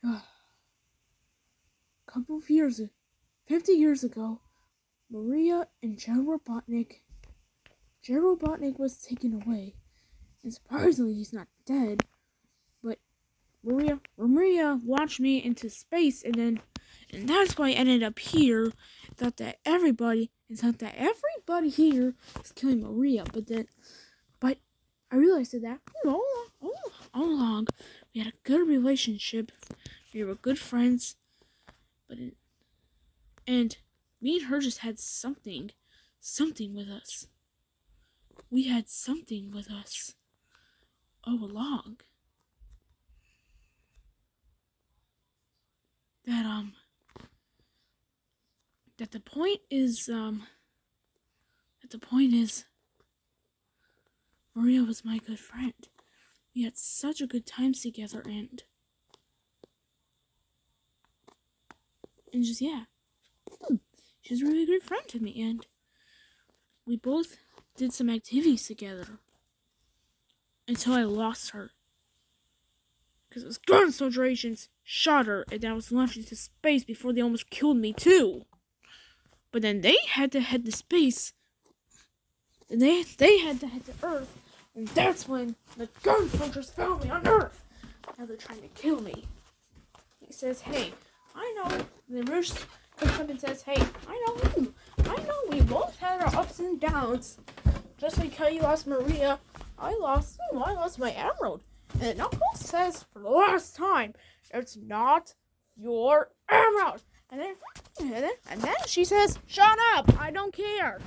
a couple of years, 50 years ago, Maria and General Robotnik was taken away. And surprisingly, he's not dead. But Maria launched me into space, and that's why I ended up here. Thought that everybody here is killing Maria, but I realized that all along we had a good relationship. We were good friends, and me and her just had something with us. We had something with us all along. That the point is Maria was my good friend. We had such a good time together, and just, yeah. She was a really good friend to me, and we both did some activities together until I lost her. Because it was concentrations shot her, and I was launched into space before they almost killed me too. But then they had to head to space. And they had to head to Earth And that's when the gun punchers found me on Earth. Now they're trying to kill me. He says, hey, I know. And then Bruce comes up and says, hey, I know we both had our ups and downs. Just like how you lost Maria, I lost my emerald. And Knuckles says for the last time, it's not your emerald. And then she says, shut up, I don't care.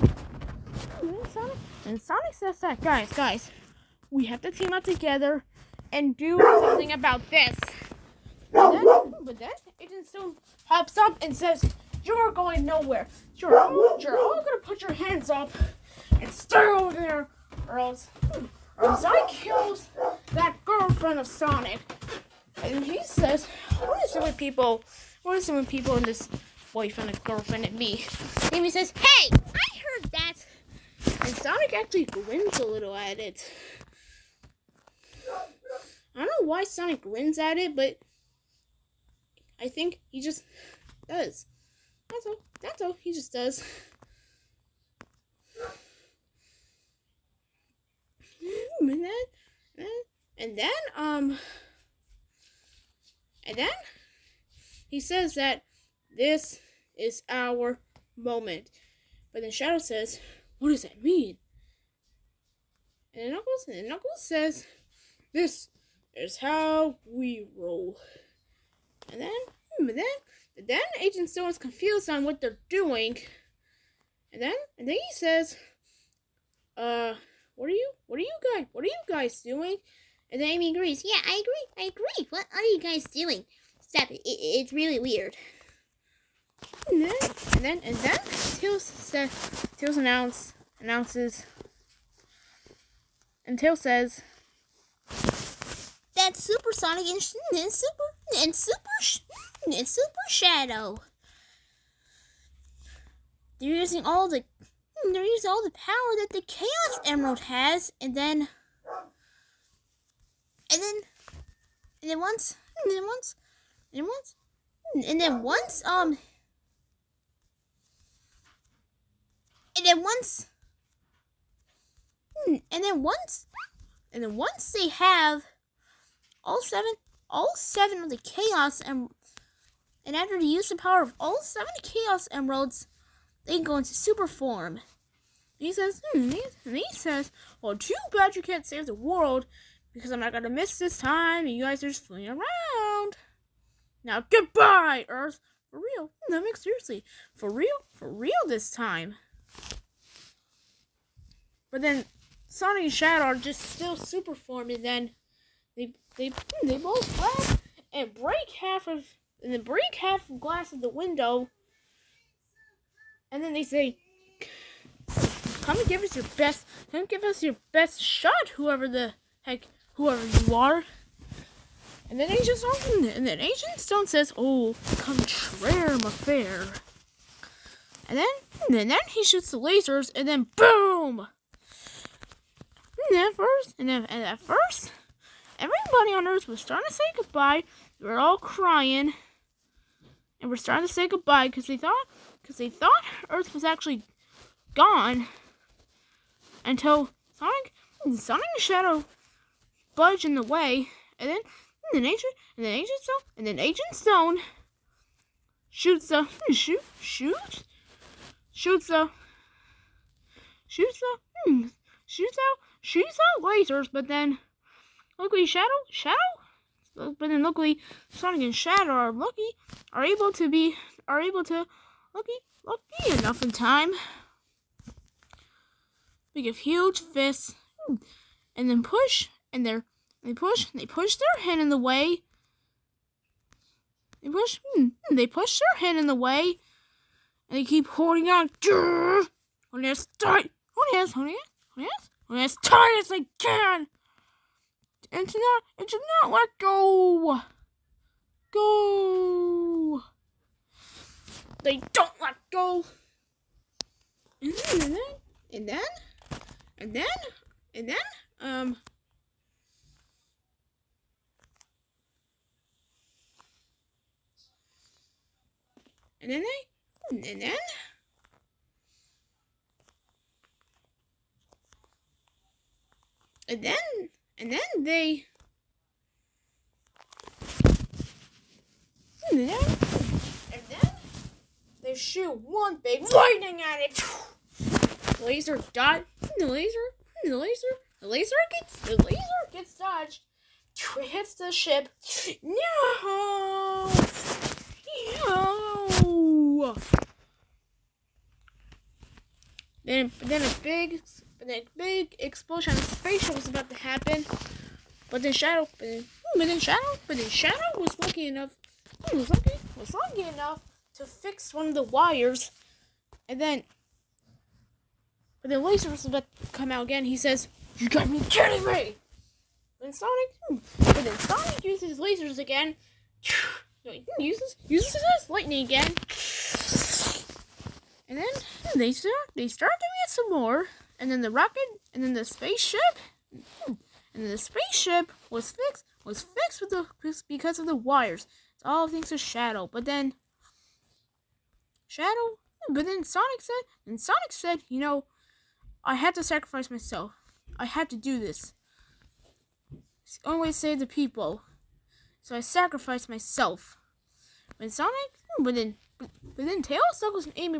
And Sonic says that, guys, we have to team up together and do something about this. But then Agent Stone pops up and says, you're going nowhere. You're all gonna put your hands up and stay over there, or else Sonic kills that girlfriend of Sonic. And he says, what is it with people in this boyfriend and girlfriend and me? Amy says, hey, I heard that. And Sonic actually grins a little at it. I don't know why Sonic grins at it, but I think he just does. That's all. He just does. And then he says that this is our moment. But then Shadow says, what does that mean? And Knuckles says, this is how we roll. And then Agent Stone is confused on what they're doing. And then he says, what are you guys doing? And then Amy agrees. Yeah, I agree. What are you guys doing? Stop it. It's really weird. And then Tails announces, and Tails says, that's Super Sonic and Super Shadow. They're using all the power that the Chaos Emerald has, and then once they have all seven of the Chaos and after they use the power of all 7 Chaos Emeralds, they can go into super form. He says, well, too bad you can't save the world, because I'm not gonna miss this time, and you guys are just fooling around. Now, goodbye, Earth. For real. No, seriously. For real this time. But then, Sonic and Shadow are just still super formed, and then they both laugh and break half of glass of the window. And then they say, come and give us your best shot, whoever you are. And then Agent Stone says, oh, contraire m'affaire. And then he shoots the lasers, and then boom! And at first, everybody on Earth was starting to say goodbye. They were all crying, and we're starting to say goodbye because they thought Earth was actually gone until Sonic and Shadow budge in the way, and then Agent Stone shoots out lasers, but then luckily luckily Sonic and Shadow are able to lucky enough in time. We give huge fists and then they push their hand in the way. They push their hand in the way, and they keep holding on. Only as tight as they can. And to not let go. Go. They don't let go. And then And then they shoot one big lightning at it. The laser dot. The laser gets dodged. It hits the ship. No. Then a big explosion on the spaceship was about to happen. But then Shadow was lucky enough. Was lucky enough to fix one of the wires, but then Laser was about to come out again. He says, "You got me kidding me!" But then Sonic uses his lasers again. Uses his lightning again. And then they start doing it some more. And then the rocket, and then the spaceship, was fixed because of the wires. It's all thanks to Shadow. But then Sonic said, you know, I had to sacrifice myself. I had to do this. It's the only way to save the people. So I sacrificed myself. But then Tails, Knuckles, and Amy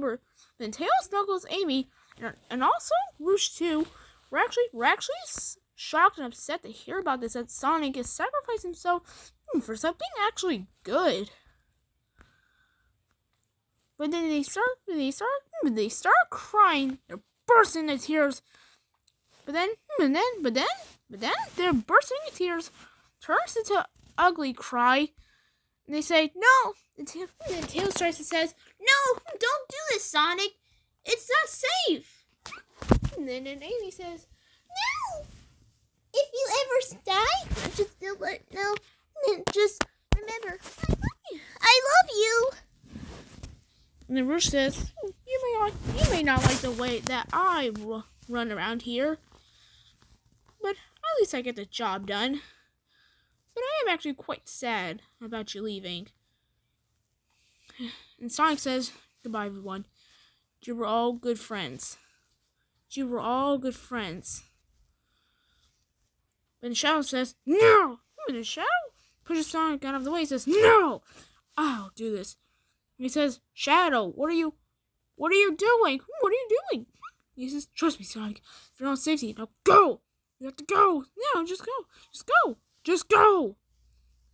and also Rouge 2 were actually shocked and upset to hear about this, that Sonic is sacrificing himself for something actually good. But then they start crying. They're bursting into tears. But then their bursting into tears turns into ugly cry. And they say, "No." And Tails tries to says, "No, don't do this, Sonic. It's not safe." And then Amy says, "No. If you ever die, just remember, I love you." And then Rouge says, you may not like the way that I run around here, but at least I get the job done. But I am actually quite sad about you leaving." And Sonic says, "Goodbye, everyone. You were all good friends. But Shadow says, "No!" And Shadow pushes Sonic out of the way. He says, "No! I'll do this." And he says, "Shadow, what are you doing? He says, "Trust me, Sonic. For your own safety, now go! You have to go! No, just go! Just go!"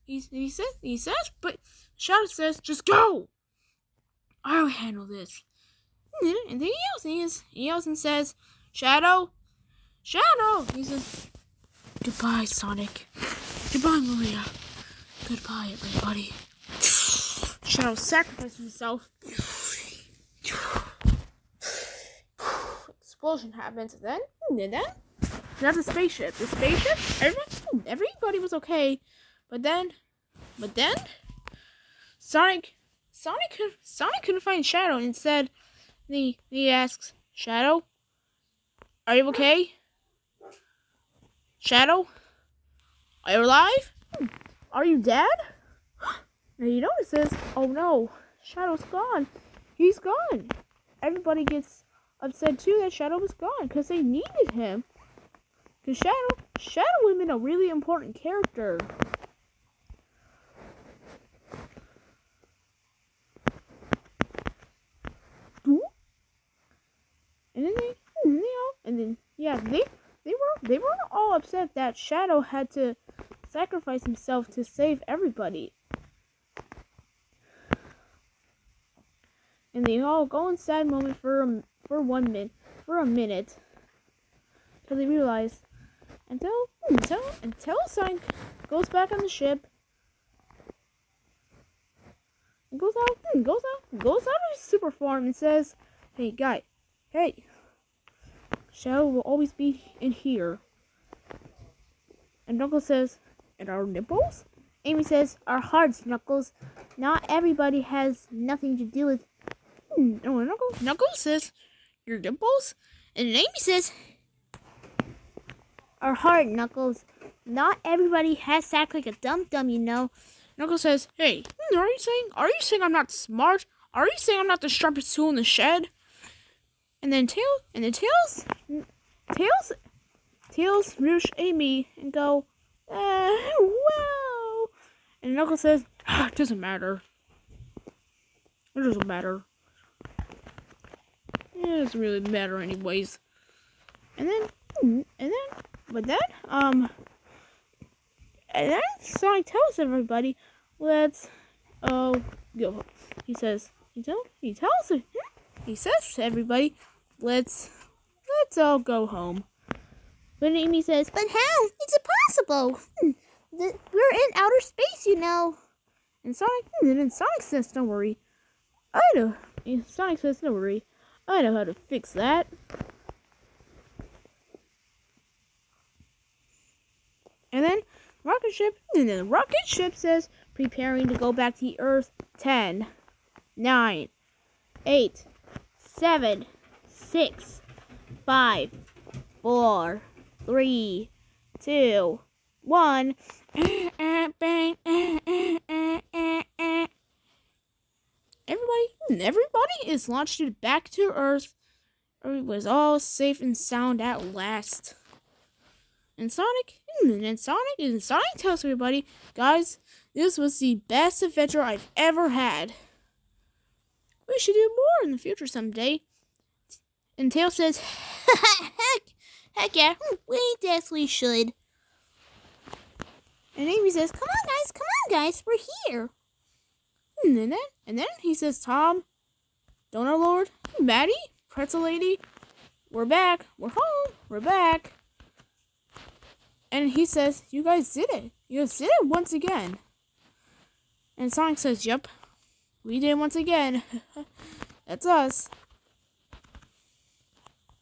He says, but Shadow says, "Just go! I'll handle this." And then he yells and says, Shadow! He says, "Goodbye, Sonic. Goodbye, Maria. Goodbye, everybody." Shadow sacrificed himself. Explosion happens, and then there's a spaceship. Everybody was okay, but then Sonic couldn't find Shadow, and instead he asks, "Shadow, are you okay? Shadow, are you alive? Are you dead?" And he notices, oh no, Shadow's gone. He's gone. Everybody gets upset too that Shadow was gone because they needed him. Because Shadow would have been a really important character. They were all upset that Shadow had to sacrifice himself to save everybody. And they all go in sad moment for a minute, till they realize, until Sonic goes back on the ship, and goes out of his super form and says, "Hey, Shadow will always be in here." And Knuckles says, "And our nipples?" Amy says, "Our hearts, Knuckles. Not everybody has nothing to do with..." Knuckles says, "Your nipples?" And Amy says, "Our heart, Knuckles. Not everybody has to act like a dum-dum, you know." Knuckles says, "Hey, are you saying I'm not smart? Are you saying I'm not the sharpest tool in the shed?" And then Tails Tails, Roosh, Amy, and go, wow. And Knuckles says, it doesn't matter. It doesn't matter. It doesn't really matter anyways. And then Sonic tells everybody, let's go. He says to everybody, let's all go home. But Amy says, but how? It's impossible. We're in outer space, you know. And then Sonic says, don't worry. Sonic says, don't worry. I know how to fix that. And then the rocket ship says, preparing to go back to Earth. 10, 9, 8, 7, 6, 5, 4, 3, 2, 1. Everybody is launched back to Earth. It was all safe and sound at last. And Sonic tells everybody, guys, this was the best adventure I've ever had. We should do more in the future someday. And Tails says, heck yeah, we definitely should. And Amy says, come on guys, we're here. And then he says, Tom, Donut Lord, Maddie, Pretzel Lady, we're back, we're home, we're back. And he says, you guys did it. You guys did it once again. And Sonic says, yep, we did it once again. That's us.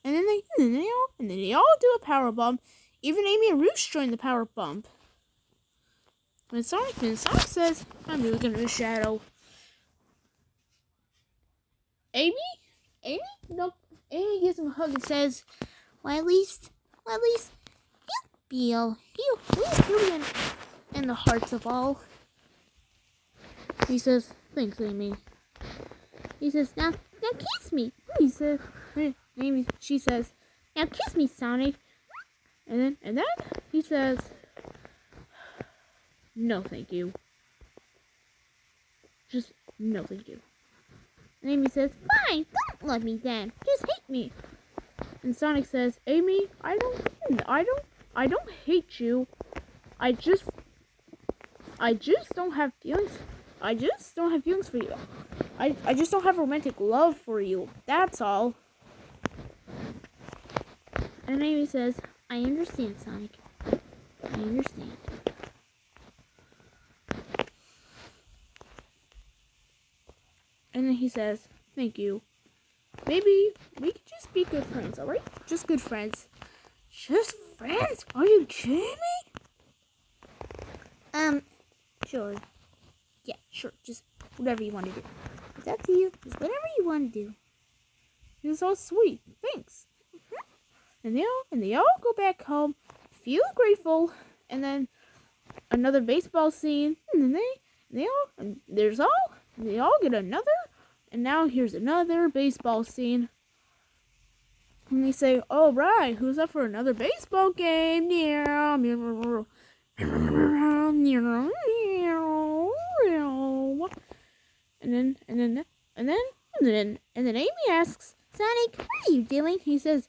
And then they all do a power bump. Even Amy and Roosh join the power bump. And Sonic says, I'm really gonna shadow. Amy gives him a hug and says, well at least you'll be in the hearts of all. He says, thanks, Amy. He says, now kiss me. She says, now kiss me, Sonic. And then he says, no, thank you. Just no, thank you. And Amy says, fine, don't love me then. Just hate me. And Sonic says, Amy, I don't hate you. I just don't have feelings. I just don't have feelings for you. I just don't have romantic love for you. That's all. And Amy says, I understand, Sonic. I understand. And then he says, thank you. Maybe we could just be good friends, alright? Just good friends. Just friends? Are you kidding me? Sure. Yeah, sure. Just whatever you want to do. It's up to you. Just whatever you want to do. It's all sweet. Thanks. And they all go back home, feel grateful, and then another baseball scene, and then they all get another, and now here's another baseball scene. And they say, all right, who's up for another baseball game? And then Amy asks, Sonic, what are you doing? He says,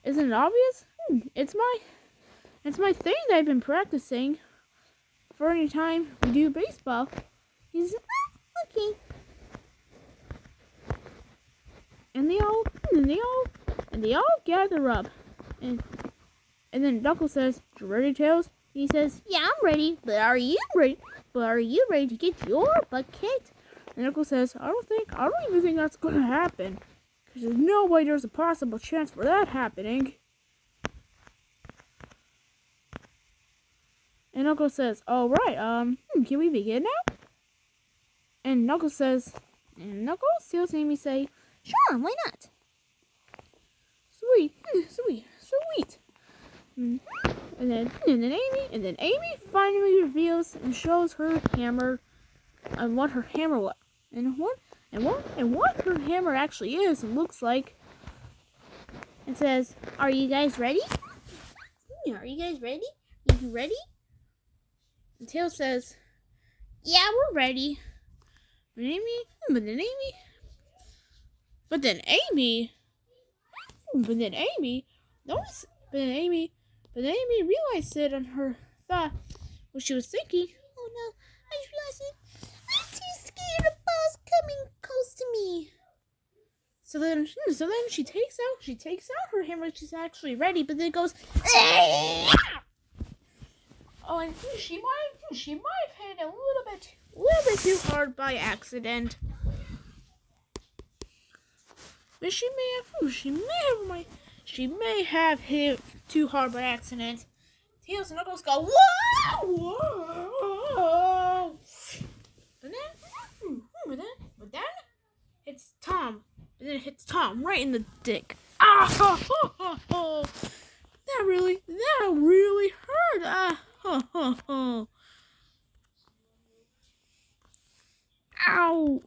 isn't it obvious? It's my thing that I've been practicing for any time we do baseball. He says, okay. And they all gather up. And then Knuckles says, you ready, Tails? He says, yeah, I'm ready, but are you ready? But are you ready to get your butt kicked? And Knuckles says, I don't even think that's gonna happen. Because there's no way there's a possible chance for that happening. And Knuckles says, alright, can we begin now? And Knuckles Tails and Amy say, sure, why not? Sweet. And then Amy finally reveals and shows her hammer and what her hammer was. And what her hammer actually is and looks like. It says, are you guys ready? Are you guys ready? Are you ready? And Tails says, yeah, we're ready. But then Amy realized it on her thought what she was thinking. Oh no, I just realized it. I'm too scared of balls coming close to me. So then she takes out her hammer. She's actually ready, but then it goes. Oh, and she might have hit a little bit too hard by accident. But she may have hit too hard by accident. Tails and Knuckles go whoa, whoa. But then it's Tom. And then it hits Tom right in the dick. Ah! That really hurt. Ow!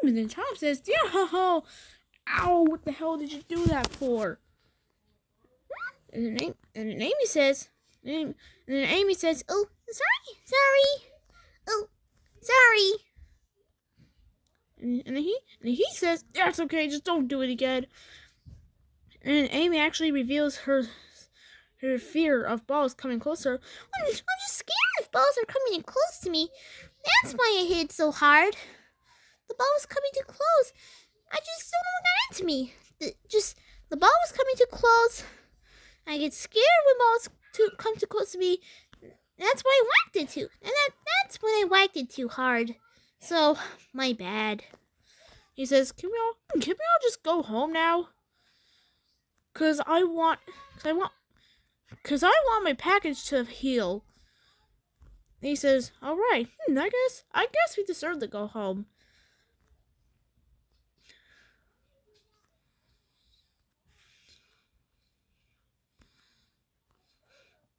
And then Tom says, "Ow! What the hell did you do that for?" And then Amy says, "Oh, sorry. Oh, sorry." And then he says, "That's okay. Just don't do it again." And Amy actually reveals her fear of balls coming closer. I'm just scared if balls are coming in close to me. That's why I hit so hard. The ball was coming too close. I just don't know what got into me. The ball was coming too close. I get scared when balls come too close to me. That's why I whacked it too. And that's when I whacked it too hard. So, my bad. He says, can we all just go home now? Cause I want my package to heal. And he says, all right, I guess we deserve to go home.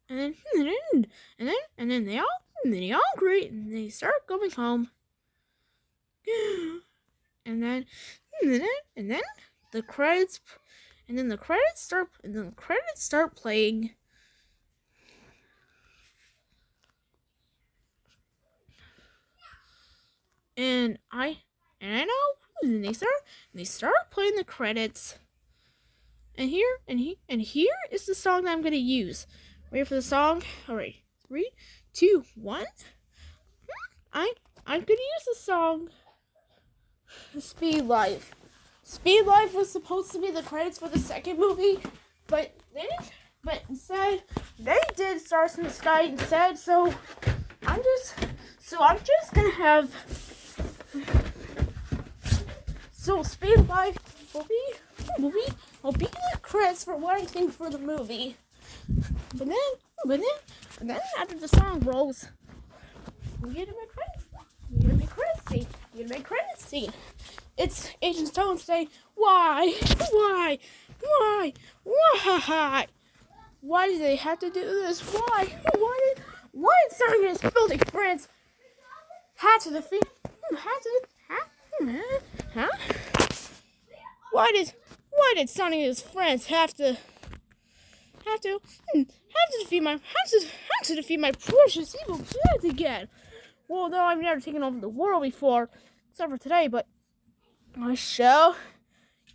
And then they all agree and they start going home. And then the credits start playing. And I know, and they start playing the credits. And here is the song that I'm gonna use. Ready for the song? Alright, 3, 2, 1. I'm gonna use the song Speed Life. Speed Life was supposed to be the credits for the second movie, but instead they did Stars in the Sky instead. So I'm just gonna have. So Speed Life will be the credits for what I think for the movie. But then after the song rolls, we get my credits scene. It's Agent Stone saying, why? Why did they have to do this? Why did Sonic and his filthy friends have to defeat? Why did Sonic and his friends have to defeat my precious evil kids again? Well, though I've never taken over the world before, except for today, but I shall.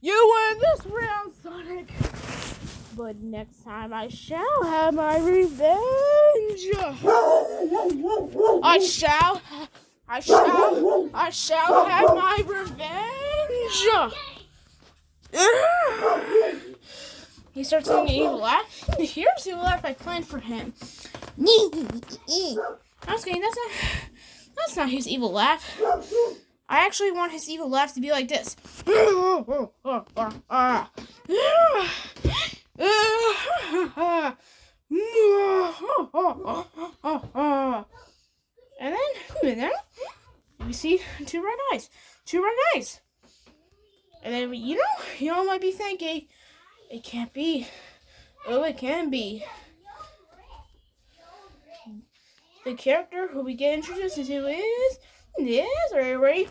You win this round, Sonic. But next time I shall have my revenge. I shall have my revenge. He starts singing an evil laugh. Here's the evil laugh I planned for him. I was kidding, that's not his evil laugh. I actually want his evil laugh to be like this. And then we see two red eyes. And then you all might be thinking, it can't be. Oh, it can be. The character who we get introduced to is are you ready?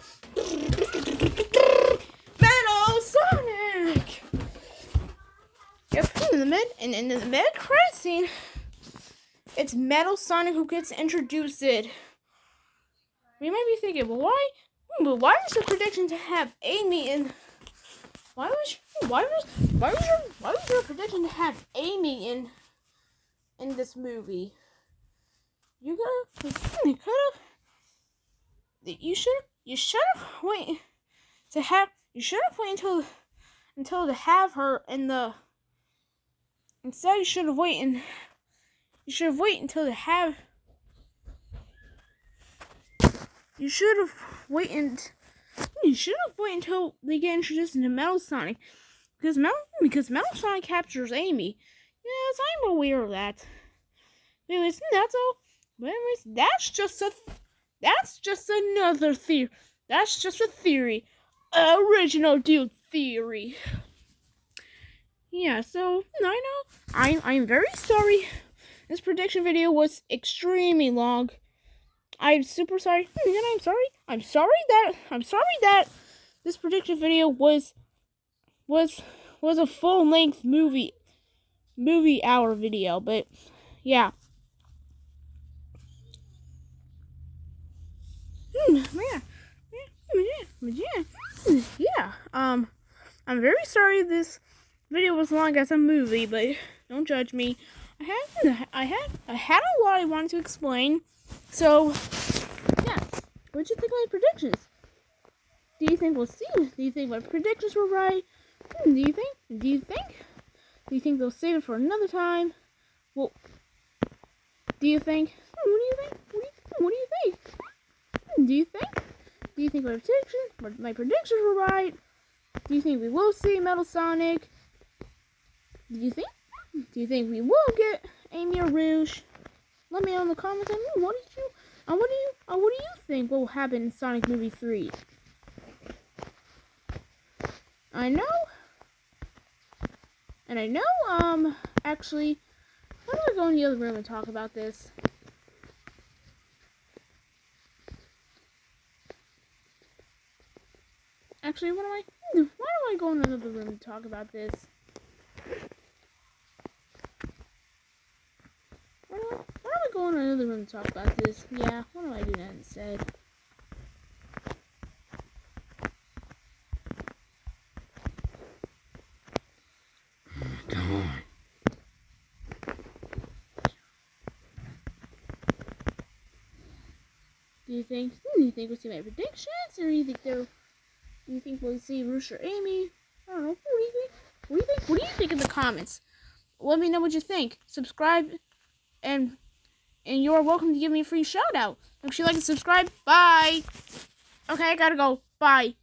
Metal Sonic! Yep, in the mid credit scene, it's Metal Sonic who gets introduced. We might be thinking, well, why was your prediction to have Amy in? Why was your prediction to have Amy in this movie? You should have waited until to have her in the. Instead, you should have waited until to have. You should have waited until they get introduced into Metal Sonic, because Metal Sonic captures Amy. Yes, I'm aware of that. Anyways, that's all. But anyways, that's just another theory. That's just a theory. Original dude theory. Yeah, so I know I'm very sorry. This prediction video was extremely long. I'm super sorry. And I'm sorry that this prediction video was a full-length movie hour video, but yeah. Yeah. I'm very sorry this video was long as a movie, but don't judge me. I had a lot I wanted to explain. So, yeah. What'd you think of my predictions? Do you think we'll see? Do you think my predictions were right? Do you think they'll save it for another time? Well, do you think? What do you think? Do you think my predictions were right? Do you think we will see Metal Sonic? Do you think we will get Amy or Rouge? Let me know in the comments. What do you think will happen in Sonic Movie 3? Actually, how do I go in the other room and talk about this? Actually, why do I go in another room and talk about this? Why do I go in another room and talk about this? Yeah, why do I do that instead? Come on. Do you think we'll see my predictions, or do you think we'll see Rouge or Amy? I don't know. What do you think in the comments? Let me know what you think. Subscribe, and you're welcome to give me a free shout out. Make sure you like and subscribe. Bye. Okay, I gotta go. Bye.